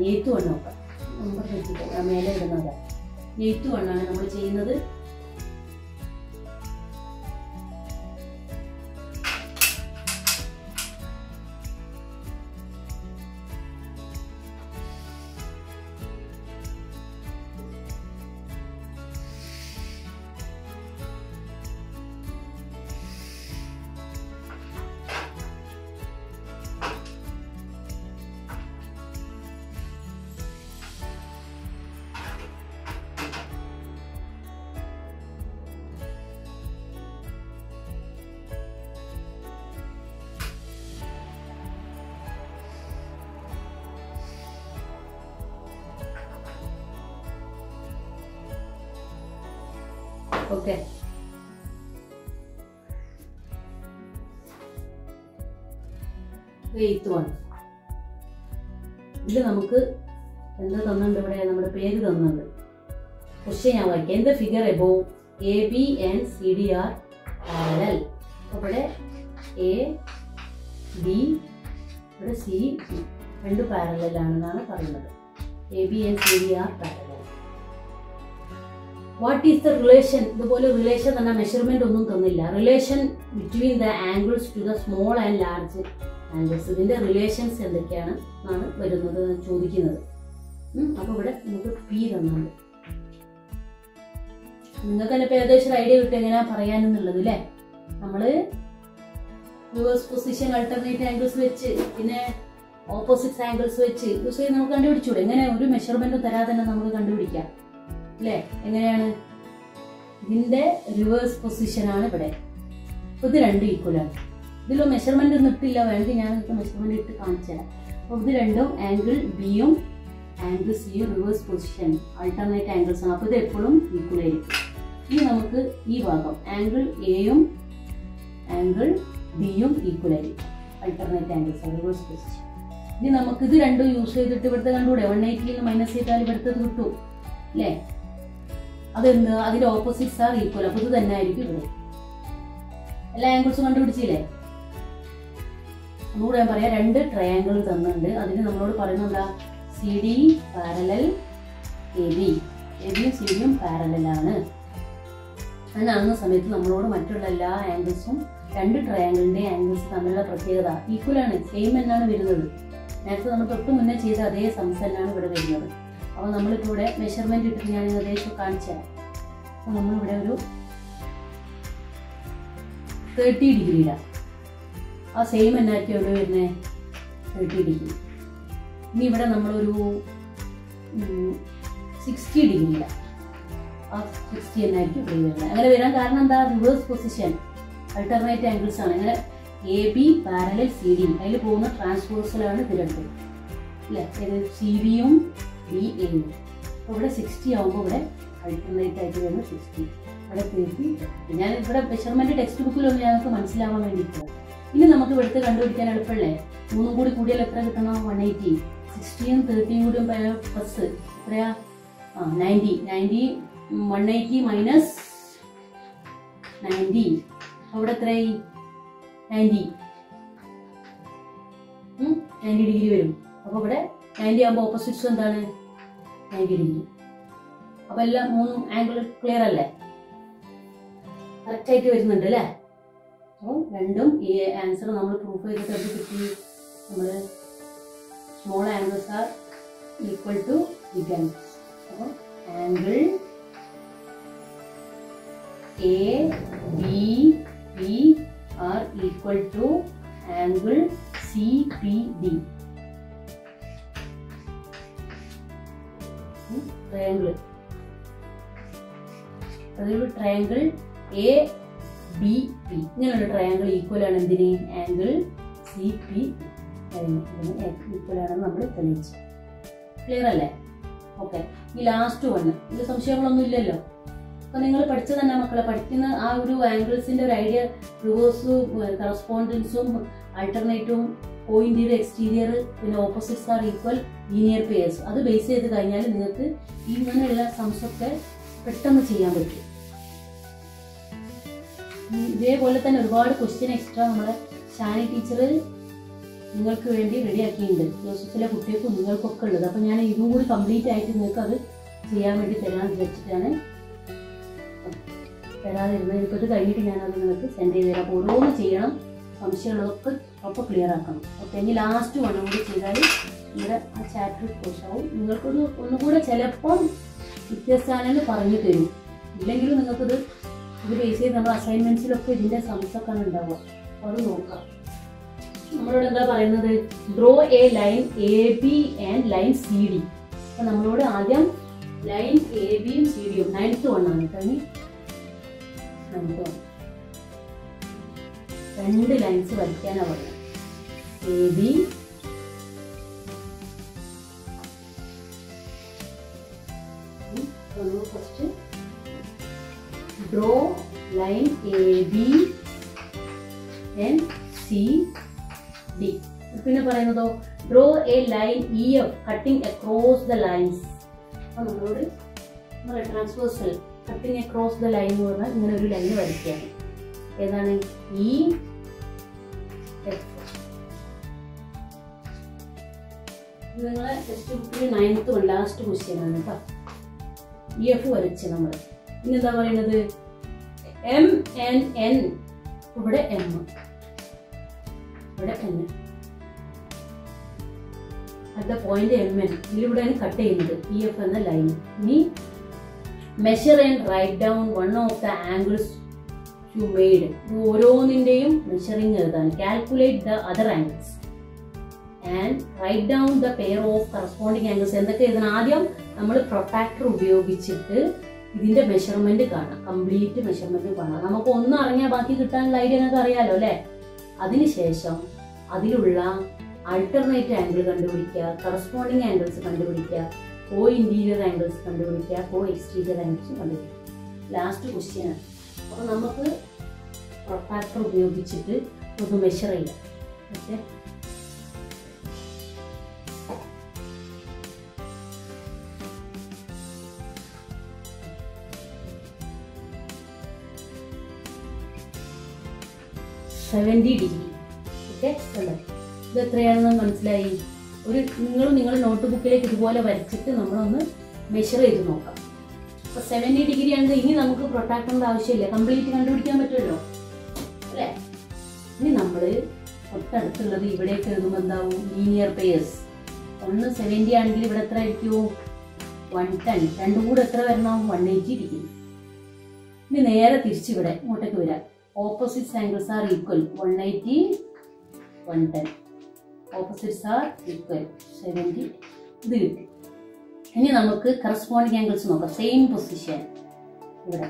എയ്ത്ത് വണ്ണം നോക്കാം. നമ്പർ വെച്ചിട്ട് മേലെ ഇടുന്നതാണ് 8th വണ്ണാണ് നമ്മൾ ചെയ്യുന്നത്. Okay, eighth one. ഇത് നമുക്ക് എന്താ തന്നിട്ടുണ്ട്? ഇവിടെ നമ്മുടെ പേര് തന്നിട്ടുണ്ട്. ക്വസ്റ്റ്യൻ ഞാൻ വായിക്കാം. In the figure above AB and CD are parallel. ഇവിടെ AB, ഇവിടെ CD രണ്ട് പാരലൽ ആണെന്നാണ് പറയുന്നത്. AB and CD are parallel. What is the relation? ഇതുപോലെ റിലേഷൻ തന്നെ മെഷർമെന്റ് ഒന്നും തന്നില്ല. Relation between the angles to the small and large angles. ഇതിന്റെ റിലേഷൻസ് എന്തൊക്കെയാണ് ആണ് വരുന്നത് ചോദിക്കുന്നത്. അപ്പൊ ഇവിടെ നമുക്ക് P തന്നുണ്ട്. നിങ്ങൾക്ക് തന്നെ ഇപ്പൊ ഏകദേശം ഐഡിയ കിട്ടും എങ്ങനെയാ പറയാനെന്നുള്ളത് അല്ലേ. നമ്മള് റിവേഴ്സ് പൊസിഷൻ ആൾട്ടർനേറ്റ് ആംഗിൾസ് വെച്ച് പിന്നെ ഓപ്പോസിറ്റ് ആംഗിൾസ് വെച്ച് യൂസ് ചെയ്ത് നമുക്ക് കണ്ടുപിടിച്ചൂടെ. എങ്ങനെ ഒരു മെഷർമെന്റും തരാതെ തന്നെ നമുക്ക് കണ്ടുപിടിക്കാം അല്ലേ. എങ്ങനെയാണ്? ഇതിന്റെ റിവേഴ്സ് പൊസിഷൻ ആണ് ഇവിടെ. ഇത് രണ്ടും ഈക്വലാണ്. ഇതിൽ മെഷർമെന്റ് ഒന്നും ഇട്ടില്ല, വേണമെങ്കിൽ ഞാൻ മെഷർമെന്റ് ഇട്ട് കാണിച്ചു തരാം. അപ്പോൾ ഇത് രണ്ടും ആംഗിൾ ബിയും ആംഗിൾ സിയും റിവേഴ്സ് പൊസിഷൻ ആൾട്ടർനേറ്റ് ആംഗിൾസ് ആണ്. അപ്പോൾ ഇത് എപ്പോഴും ഈക്വൽ ആയിരിക്കും. ഇനി നമുക്ക് ഈ ഭാഗം ആംഗിൾ എയും ആംഗിൾ ബിയും ഈക്വൽ ആയിരിക്കും. ആൾട്ടർനേറ്റ് ആംഗിൾസ് ആണ്, റിവേഴ്സ് പൊസിഷൻ. ഇനി നമുക്ക് ഇത് രണ്ടും യൂസ് ചെയ്തിട്ട് ഇവിടുത്തെ കണ്ടുകൂടെ 180 മൈനസ് ചെയ്താൽ ഇവിടുത്തത് കിട്ടും അല്ലേ. അതെന്ത്? അതിന്റെ ഓപ്പോസിറ്റ്സ് ആർ ഈക്വൽ. അപ്പൊ ഇത് തന്നെ ആയിരിക്കും ഇവിടെ. എല്ലാ ആംഗിൾസും കണ്ടുപിടിച്ചില്ലേ? ഒന്നുകൂടെ ഞാൻ പറയാം. രണ്ട് ട്രയാങ്കിൾ തന്നിട്ടുണ്ട്. അതിന് നമ്മളോട് പറയുന്നത് എന്താ? CD parallel AB. ABയും CDയും പാരലലാണ്. അതിനാകുന്ന സമയത്ത് നമ്മളോട് മറ്റുള്ള എല്ലാ ആംഗിൾസും രണ്ട് ട്രയാങ്കിളിന്റെ ആംഗിൾസ് തമ്മിലുള്ള പ്രത്യേകത ഈക്വൽ ആണ്, സെയിം എന്നാണ് വരുന്നത്. നേരത്തെ നമ്മൾ തൊട്ട് മുന്നേ ചെയ്ത അതേ സംസ് തന്നെയാണ് ഇവിടെ വരുന്നത്. അപ്പോൾ നമ്മളിപ്പോൾ ഇവിടെ മെഷർമെന്റ് ഇട്ടിട്ട് ഞാൻ ഏകദേശം കാണിച്ചു തരാം. അപ്പോൾ നമ്മളിവിടെ ഒരു 30 ഡിഗ്രിയിലാണ്. ആ സെയിം എന്നായിരിക്കും എവിടെ വരുന്നത്? 30 ഡിഗ്രി. ഇനി ഇവിടെ നമ്മളൊരു 60 ഡിഗ്രിയിലാണ്. ആ 60 എന്നായിരിക്കും ഇവിടെ വരുന്നത്. അങ്ങനെ വരാൻ കാരണം എന്താ? റിവേഴ്സ് പൊസിഷൻ, അൾട്ടർനേറ്റ് ആംഗിൾസ് ആണ്. അങ്ങനെ A B parallel C D, അതിൽ പോകുന്ന ട്രാൻസ്വേഴ്സലാണ് ഇത് രണ്ടും അല്ലേ? സി ബിയും ബി എയും. അപ്പോൾ ഇവിടെ 60 ആകുമ്പോൾ ഇവിടെ അൾട്ടർനേറ്റ് ആയിട്ട് വരുന്നത് 60, ഇവിടെ 30. ഞാൻ ഇവിടെ മെഷർമെന്റ് ടെക്സ്റ്റ് ബുക്കിലൊന്നും ഞങ്ങൾക്ക് മനസ്സിലാവാൻ വേണ്ടിയിട്ടാണ്. ഇനി നമുക്ക് ഇവിടുത്തെ കണ്ടുപിടിക്കാൻ എളുപ്പമല്ലേ? 3 കൂടി കൂടിയാൽ എത്ര കിട്ടണം? 180. 60യും 30യും കൂടി പ്ലസ് എത്രയാ? 90. 180 മൈനസ് 90, അവിടെ എത്രയായി? 90 ഡിഗ്രി വരും. അപ്പോൾ ഇവിടെ 90 ആകുമ്പോൾ ഓപ്പോസിറ്റ്സ് എന്താണ്? 90 ഡിഗ്രി. അപ്പോൾ എല്ലാം 3 ആംഗിൾ ക്ലിയർ അല്ലേ? കറക്റ്റ് ആയിട്ട് വരുന്നുണ്ട് അല്ലേ? അപ്പോൾ രണ്ടും ഈ ആൻസർ നമ്മൾ പ്രൂഫ് ചെയ്തിട്ട് അത് കിട്ടി. നമ്മൾ small angles are equal to big angles. അപ്പോൾ angle A B P are equal to angle C P D. Triangle, അതൊരു ട്രയാങ്കിൾ എ ബി പി, ഇങ്ങനെയുള്ള ട്രയാങ്കിൾ ഈക്വൽ ആണ് എന്തിന്? ആംഗിൾ സി പി ഈക്വൽ ആണെന്ന് നമ്മൾ തെളിയിച്ചു. ക്ലിയർ അല്ലേ? ഓക്കെ. ഈ ലാസ്റ്റ് വണ് ഇതിൽ സംശയങ്ങളൊന്നും ഇല്ലല്ലോ. അപ്പൊ നിങ്ങൾ പഠിച്ചത് തന്നെ മക്കളെ, പഠിക്കുന്ന ആ ഒരു ആംഗിൾസിന്റെ ഒരു ഐഡിയ, റിവേഴ്സും കറസ്പോണ്ടൻസും ആൾട്ടർനേറ്റീവും പോയിന്റ് എക്സ്റ്റീരിയർ, പിന്നെ opposites are equal, linear pairs, അത് ബേസ് ചെയ്ത് കഴിഞ്ഞാൽ നിങ്ങൾക്ക് ഇങ്ങനെയുള്ള സംസ് ഒക്കെ പെട്ടെന്ന് ചെയ്യാൻ പറ്റും. ഇതേപോലെ തന്നെ ഒരുപാട് ക്വസ്റ്റ്യൻ എക്സ്ട്രാ നമ്മളെ ഷാനി ടീച്ചർ നിങ്ങൾക്ക് വേണ്ടി റെഡിയാക്കിയിട്ടുണ്ട്. ജോസഫിലെ കുട്ടികൾക്കും നിങ്ങൾക്കൊക്കെ ഉള്ളത്. അപ്പം ഞാൻ ഇതും കൂടി കംപ്ലീറ്റ് ആയിട്ട് നിങ്ങൾക്ക് അത് ചെയ്യാൻ വേണ്ടി തരാമെന്ന് വിചാരിച്ചിട്ടാണ് തരാതിരുന്നത്. എനിക്കത് കഴിഞ്ഞിട്ട് ഞാനത് നിങ്ങൾക്ക് സെൻഡ് ചെയ്ത് തരാം. അപ്പോൾ ഓരോന്ന് ചെയ്യണം, സംശയമുള്ളതൊക്കെ അപ്പോൾ ക്ലിയർ ആക്കണം. ഓക്കെ. ഇനി ലാസ്റ്റ് വണ്ണം കൂടി ചെയ്താൽ നിങ്ങളുടെ ആ ചാപ്റ്റർ കോഴ്സാവും. നിങ്ങൾക്കൊരു ഒന്നുകൂടെ ചിലപ്പം വ്യത്യസ്താനെന്ന് പറഞ്ഞു തരും. ഇല്ലെങ്കിലും നിങ്ങൾക്കിത് ഇത് ബേസ് ചെയ്ത് നമ്മൾ അസൈൻമെന്റ്സിലൊക്കെ ഇതിൻ്റെ സംസൊക്കെയാണ് ഉണ്ടാവുക. അപ്പോൾ അത് നോക്കാം. നമ്മളോട് എന്താ പറയുന്നത്? Draw a line A B and line C D. അപ്പം നമ്മളോട് ആദ്യം ലൈൻ എ ബിയും സി ഡിയും 9th വണ്ണാണ് കേട്ടോ. 9th വൺ 2 ലൈൻസ് വരയ്ക്കാനാണ് പറയുന്നത്. A B first draw line A B and C D. പിന്നെ പറയുന്നതോ draw a line E F cutting across the lines. അപ്പോൾ നമ്മളോട് transversal cutting across the line എന്ന് പറഞ്ഞാൽ ഇങ്ങനെ ഒരു ലൈൻ വരയ്ക്കുകയാണ്. ഏതാണ്? E F. നിങ്ങളെ ടെക്സ്റ്റ് ബുക്കിൽ 9th വൺ ലാസ്റ്റ് ക്വസ്റ്റ്യൻ ആണ് കേട്ടോ. ഇ എഫ് വരച്ച് നമ്മൾ ഇനി എന്താ പറയുന്നത്? M and N. ഇവിടെ എം, ഇവിടെ N. At the point M N, ഇതിലൂടെയാണ് കട്ട് ചെയ്യുന്നത് ഇ എഫ് എന്ന ലൈൻ. ഇനി measure and write down one of the angles you made. ഓരോന്നിന്റെയും മെഷറിംഗ് എഴുതാൻ. Calculate the other angles and write down the pair of corresponding angles. എന്തൊക്കെ എഴുതണം? ആദ്യം നമ്മൾ പ്രൊട്ടാക്ടർ ഉപയോഗിച്ചിട്ട് ഇതിന്റെ മെഷർമെന്റ് കാണാം, കംപ്ലീറ്റ് മെഷർമെന്റ് കാണാം. നമുക്ക് ഒന്നും അറിഞ്ഞാൽ ബാക്കി കിട്ടാനുള്ള ഐഡിയ നിങ്ങൾക്ക് അറിയാലോ അല്ലെ? അതിനുശേഷം അതിലുള്ള ആൾട്ടർനേറ്റ് ആംഗിൾ കണ്ടുപിടിക്കുക, കറസ്പോണ്ടിങ് ആംഗിൾസ് കണ്ടുപിടിക്കുക, കോ ഇന്റീരിയർ ആംഗിൾസ് കണ്ടുപിടിക്കുക, കോ എക്സ്റ്റീരിയർ ആംഗിൾസ് കണ്ടുപിടിക്കുക. ലാസ്റ്റ് ക്വസ്റ്റ്യൻ ആണ്. അപ്പോൾ നമുക്ക് പ്രൊട്ടാക്ടർ ഉപയോഗിച്ചിട്ട് ഒന്ന് മെഷർ ചെയ്യാം. ഓക്കെ. ഡിഗ്രി. ഓക്കെ. അല്ലേ? ഇത് എത്രയാണെന്ന് മനസ്സിലായി? നിങ്ങളും നിങ്ങളുടെ നോട്ട് ബുക്കിലേക്ക് ഇതുപോലെ വരച്ചിട്ട് നമ്മളൊന്ന് മെഷർ ചെയ്ത് നോക്കാം. അപ്പോൾ 70 ഡിഗ്രി ആണെങ്കിൽ ഇനി നമുക്ക് പ്രൊട്ടാക്ടറിന്റെ ആവശ്യമില്ല, കംപ്ലീറ്റ് കണ്ടുപിടിക്കാൻ പറ്റുമല്ലോ അല്ലേ? ഇനി നമ്മൾ തൊട്ടടുത്തുള്ളത് ഇവിടേക്ക് എഴുതുമ്പോൾ എന്താവും? Linear pairs. ഒന്ന് 70 ആണെങ്കിൽ ഇവിടെ എത്ര ആയിരിക്കും? 110. രണ്ടും കൂടെ എത്ര വരണം? 180 ഡിഗ്രി. ഇനി നേരെ തിരിച്ചിവിടെ ഇങ്ങോട്ടേക്ക് വരാം. Opposites angles are equal. 180, 110. Opposites are equal. 70. ഇത് കിട്ടി. ഇനി നമുക്ക് കറസ്പോണ്ടിങ് ആംഗിൾസ് നോക്കാം. സെയിം പൊസിഷൻ ഇവിടെ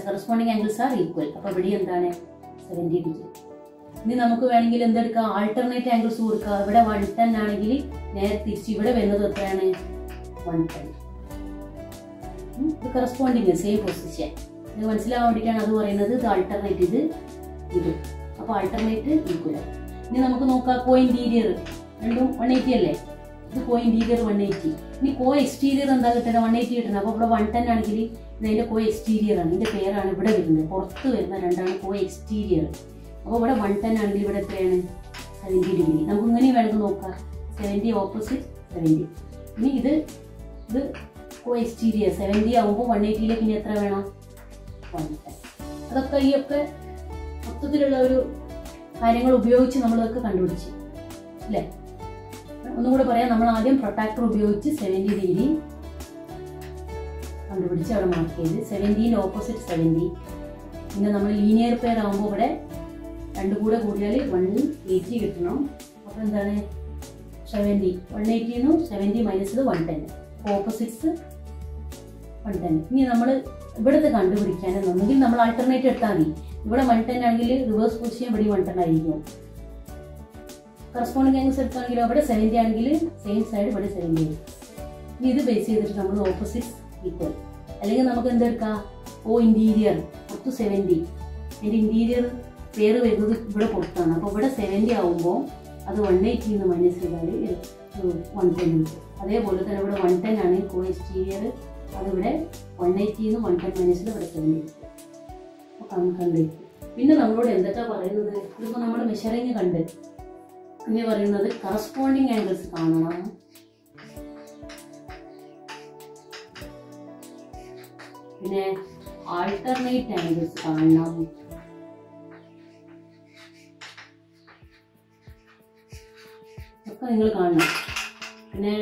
കറസ്പോണ്ടിങ് ആംഗിൾസ് ആർ ഈക്വൽ. അപ്പൊ ഇവിടെ എന്താണ് 70 ഡിഗ്രി. ഇനി നമുക്ക് വേണമെങ്കിൽ എന്തെടുക്കാം, ആൾട്ടർനേറ്റ് ആംഗിൾസ് കൊടുക്കുക. ഇവിടെ 110 ആണെങ്കിൽ നേരെ തിരിച്ച് ഇവിടെ വരുന്നത് എത്രയാണ് 110. ഇത് കറസ്പോണ്ടിങ് സെയിം പൊസിഷൻ. ഇത് മനസ്സിലാവാൻ വേണ്ടിയിട്ടാണ് അത് പറയുന്നത്. ഇത് ആൾട്ടർനേറ്റ്, ഇത്. അപ്പൊ ആൾട്ടർനേറ്റ് ഈക്വൽ. ഇനി നമുക്ക് നോക്കാം കോ ഇന്റീരിയർ. രണ്ടും 180 അല്ലേ? ഇത് കോ ഇന്റീരിയർ 180. ഇനി കോ എക്സ്റ്റീരിയർ എന്താ കിട്ടുന്നത് 180 കിട്ടുന്നത്. അപ്പോൾ ഇവിടെ 110 ആണെങ്കിൽ ഇതിന്റെ കോ എക്സ്റ്റീരിയർ ആണ്. ഇതിന്റെ പേരാണ് ഇവിടെ വരുന്നത്. പുറത്ത് വരുന്ന രണ്ടാണ് കോ എക്സ്റ്റീരിയർ. അപ്പോൾ ഇവിടെ 110 ആണെങ്കിൽ ഇവിടെ എത്രയാണ് 70 ഡിഗ്രി. നമുക്ക് ഇങ്ങനെ വേണമെങ്കിൽ നോക്കാം. 70 ഓപ്പോസിറ്റ് 70. ഇനി ഇത് കോ എക്സ്റ്റീരിയർ 70 ആകുമ്പോൾ 180ലേക്ക് ഇനി എത്ര വേണം 110. അതൊക്കെ ഈ ഒക്കെ മൊത്തത്തിലുള്ള ഒരു കാര്യങ്ങൾ ഉപയോഗിച്ച് നമ്മളിതൊക്കെ കണ്ടുപിടിച്ച് അല്ലേ. ഒന്നുകൂടെ പറയാം. നമ്മൾ ആദ്യം പ്രൊട്ടാക്ടർ ഉപയോഗിച്ച് 70 ഡിഗ്രി കണ്ടുപിടിച്ച് അവിടെ മാർക്ക് ചെയ്ത് 70 ഓപ്പോസിറ്റ് 70. പിന്നെ നമ്മൾ ലീനിയർ പെയർ ആകുമ്പോൾ ഇവിടെ രണ്ടും കൂടെ കൂടിയാൽ 180 കിട്ടണം. അപ്പോൾ എന്താണ് 70 180 70 മൈനസ് 110 ഓപ്പോസിറ്റ്സ് 110. ഇനി നമ്മൾ ഇവിടുത്തെ കണ്ടുപിടിക്കാനെന്നുണ്ടെങ്കിൽ നമ്മൾ ആൾട്ടർനേറ്റ് എടുത്താൽ മതി. ഇവിടെ 110 ആണെങ്കിൽ റിവേഴ്സ് പൊസിഷൻ ഇവിടെ 110 ആയിരിക്കും. കറസ്പോണ്ടിങ് ആംഗിൾസ് എടുത്താണെങ്കിലോ അവിടെ 70 ആണെങ്കിൽ സെയിം സൈഡ് ഇവിടെ 70 ആയിരിക്കും. ഇനി ഇത് ബേസ് ചെയ്തിട്ട് നമ്മൾ ഓപ്പോസിറ്റ്സ് ഈക്വൽ. അല്ലെങ്കിൽ നമുക്ക് എന്തെടുക്കാം, ഓ ഇന്റീരിയർ പുറത്ത് 70. അതിൻ്റെ ഇന്റീരിയർ പേര് വരുന്നത് ഇവിടെ പുറത്താണ്. അപ്പോൾ ഇവിടെ 70 ആകുമ്പോൾ അത് 180 എന്ന് മൈനസ് ചെയ്താൽ 110 കിട്ടും. അതേപോലെ തന്നെ ഇവിടെ 110 ആണ് കോ എക്സ്റ്റീരിയർ. അതിവിടെ 180 എന്ന് 110 മൈനസ് ഇവിടെ 70 കണ്ടിരിക്കും. പിന്നെ നമ്മളോട് എന്തൊക്കെ പറയുന്നത്, ഇതിപ്പോൾ നമ്മൾ മെഷറിങ് കണ്ട് ഇനി പറയുന്നത് കറസ്പോണ്ടിങ് ആംഗിൾസ് കാണണം. പിന്നെ ആൾട്ടർനേറ്റ് ആംഗിൾസ് കാണണം. ഒക്കെ നിങ്ങൾ കാണണം. പിന്നെ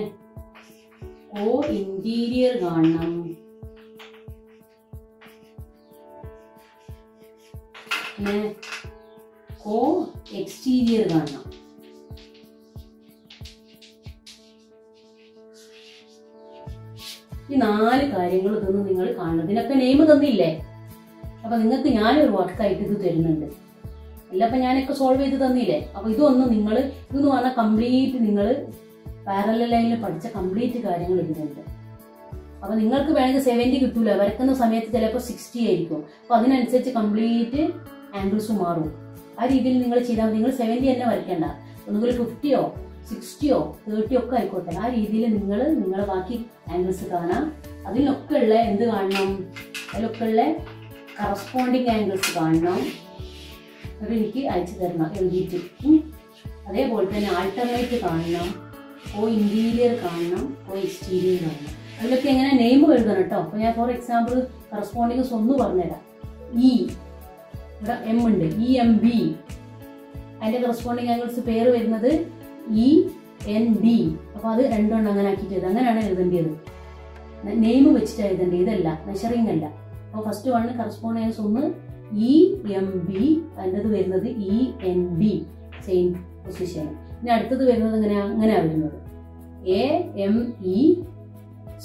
കോ ഇന്റീരിയർ കാണണം. പിന്നെ കോ എക്സ്റ്റീരിയർ കാണണം. ഈ 4 കാര്യങ്ങൾ ഇതൊന്നും നിങ്ങൾ കാണണം. ഇതിനൊക്കെ നെയിം തന്നില്ലേ? അപ്പൊ നിങ്ങൾക്ക് ഞാനൊരു വർക്കായിട്ട് ഇത് തരുന്നുണ്ട്. അല്ലപ്പം ഞാനൊക്കെ സോൾവ് ചെയ്ത് തന്നില്ലേ? അപ്പൊ ഇതൊന്നും നിങ്ങൾ ഇതെന്ന് പറഞ്ഞാൽ കംപ്ലീറ്റ് നിങ്ങൾ പാരലൽ ലൈനിൽ പഠിച്ച കംപ്ലീറ്റ് കാര്യങ്ങൾ ഇതിലുണ്ട്. അപ്പൊ നിങ്ങൾക്ക് വേണമെങ്കിൽ 70 കിട്ടൂല. വരക്കുന്ന സമയത്ത് ചിലപ്പോൾ 60 ആയിരിക്കും. അപ്പൊ അതിനനുസരിച്ച് കംപ്ലീറ്റ് ആംഗിൾസ് മാറും. ആ രീതിയിൽ നിങ്ങൾ ചെയ്താൽ നിങ്ങൾ 70 തന്നെ വരയ്ക്കേണ്ട. ഒന്നുകിൽ 50യോ 60യോ 30 ഒക്കെ ആയിക്കോട്ടെ. ആ രീതിയിൽ നിങ്ങൾ നിങ്ങളെ ബാക്കി ആംഗിൾസ് കാണാം. അതിലൊക്കെ ഉള്ള എന്ത് കാണണം, അതിലൊക്കെ ഉള്ള കറസ്പോണ്ടിങ് ആംഗിൾസ് കാണണം. അത് എനിക്ക് അയച്ചു തരണം എഴുതിയിട്ട്. അതേപോലെ തന്നെ ആൾട്ടർനേറ്റ് കാണണം, കോ ഇന്റീരിയർ കാണണം, കോ എക്സ്റ്റീരിയർ കാണണം. അതിലൊക്കെ എങ്ങനെ നെയിം എഴുതണം കേട്ടോ. അപ്പോൾ ഞാൻ ഫോർ എക്സാമ്പിൾ കറസ്പോണ്ടിങ്സ് ഒന്ന് പറഞ്ഞുതരാം. ഇവിടെ എം ഉണ്ട്, EMB. അതിന്റെ കറസ്പോണ്ടിങ് ആംഗിൾസ് പേര് വരുന്നത് END. അപ്പോൾ അത് രണ്ടെണ്ണം അങ്ങനെ ആക്കിയിട്ട് അങ്ങനെയാണ് എഴുതേണ്ടത്. നെയിം വെച്ചിട്ട് എഴുതേണ്ടത്, ഇതല്ല മെഷറിംഗ് അല്ല. അപ്പോൾ ഫസ്റ്റ് വണ് കറസ്പോണ്ടിങ് ആംഗിൾസ് ഒന്ന് EMB, അതിൻ്റെത് വരുന്നത് END സെയിം പൊസിഷൻ. ഇനി അടുത്തത് വരുന്നത് അങ്ങനെയാണ് വരുന്നത് AME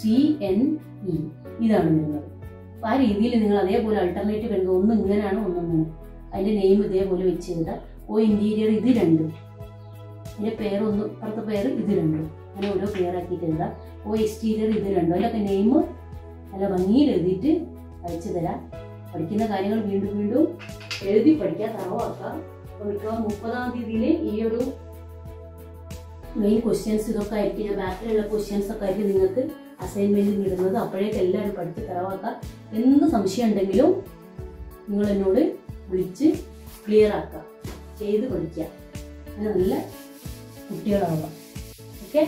CNE, ഇതാണ് വരുന്നത്. അപ്പോൾ ആ രീതിയിൽ നിങ്ങൾ അതേപോലെ അൾട്ടർനേറ്റീവ് വരുന്നത് ഒന്ന് ഇങ്ങനെയാണ് ഒന്നൊന്നിങ്ങനെ. അതിൻ്റെ നെയിം ഇതേപോലെ വെച്ച് എഴുതാം. ഓ ഇന്റീരിയർ ഇത് രണ്ടും, അതിൻ്റെ പേരൊന്നും അടുത്ത പേര് ഇത് രണ്ടും, അങ്ങനെ ഓരോ പേരാക്കിയിട്ട് എഴുതാം. ഓ എക്സ്റ്റീരിയർ ഇത് രണ്ടും. അതിലൊക്കെ നെയിം നല്ല ഭംഗിയിൽ എഴുതിയിട്ട് അയച്ചു തരാം. പഠിക്കുന്ന കാര്യങ്ങൾ വീണ്ടും വീണ്ടും എഴുതി പഠിക്കാൻ തറവാക്കാം. അപ്പോൾ മിക്കവാറും 30-ാം തീയതിയിൽ ഈ ഒരു മെയിൻ ക്വസ്റ്റ്യൻസ് ഇതൊക്കെ ആയിരിക്കും. ഞാൻ ബാക്കിലുള്ള ക്വസ്റ്റ്യൻസ് ഒക്കെ ആയിരിക്കും നിങ്ങൾക്ക് അസൈൻമെന്റിൽ ഇടുന്നത്. അപ്പോഴേക്ക് എല്ലാവരും പഠിച്ച് തറവാക്കാം. എന്ത് സംശയം ഉണ്ടെങ്കിലും നിങ്ങൾ എന്നോട് വിളിച്ച് ക്ലിയർ ആക്കുക, ചെയ്ത് പഠിക്കുക. അങ്ങനെ നല്ല കുട്ടികളാവാം. ഓക്കെ.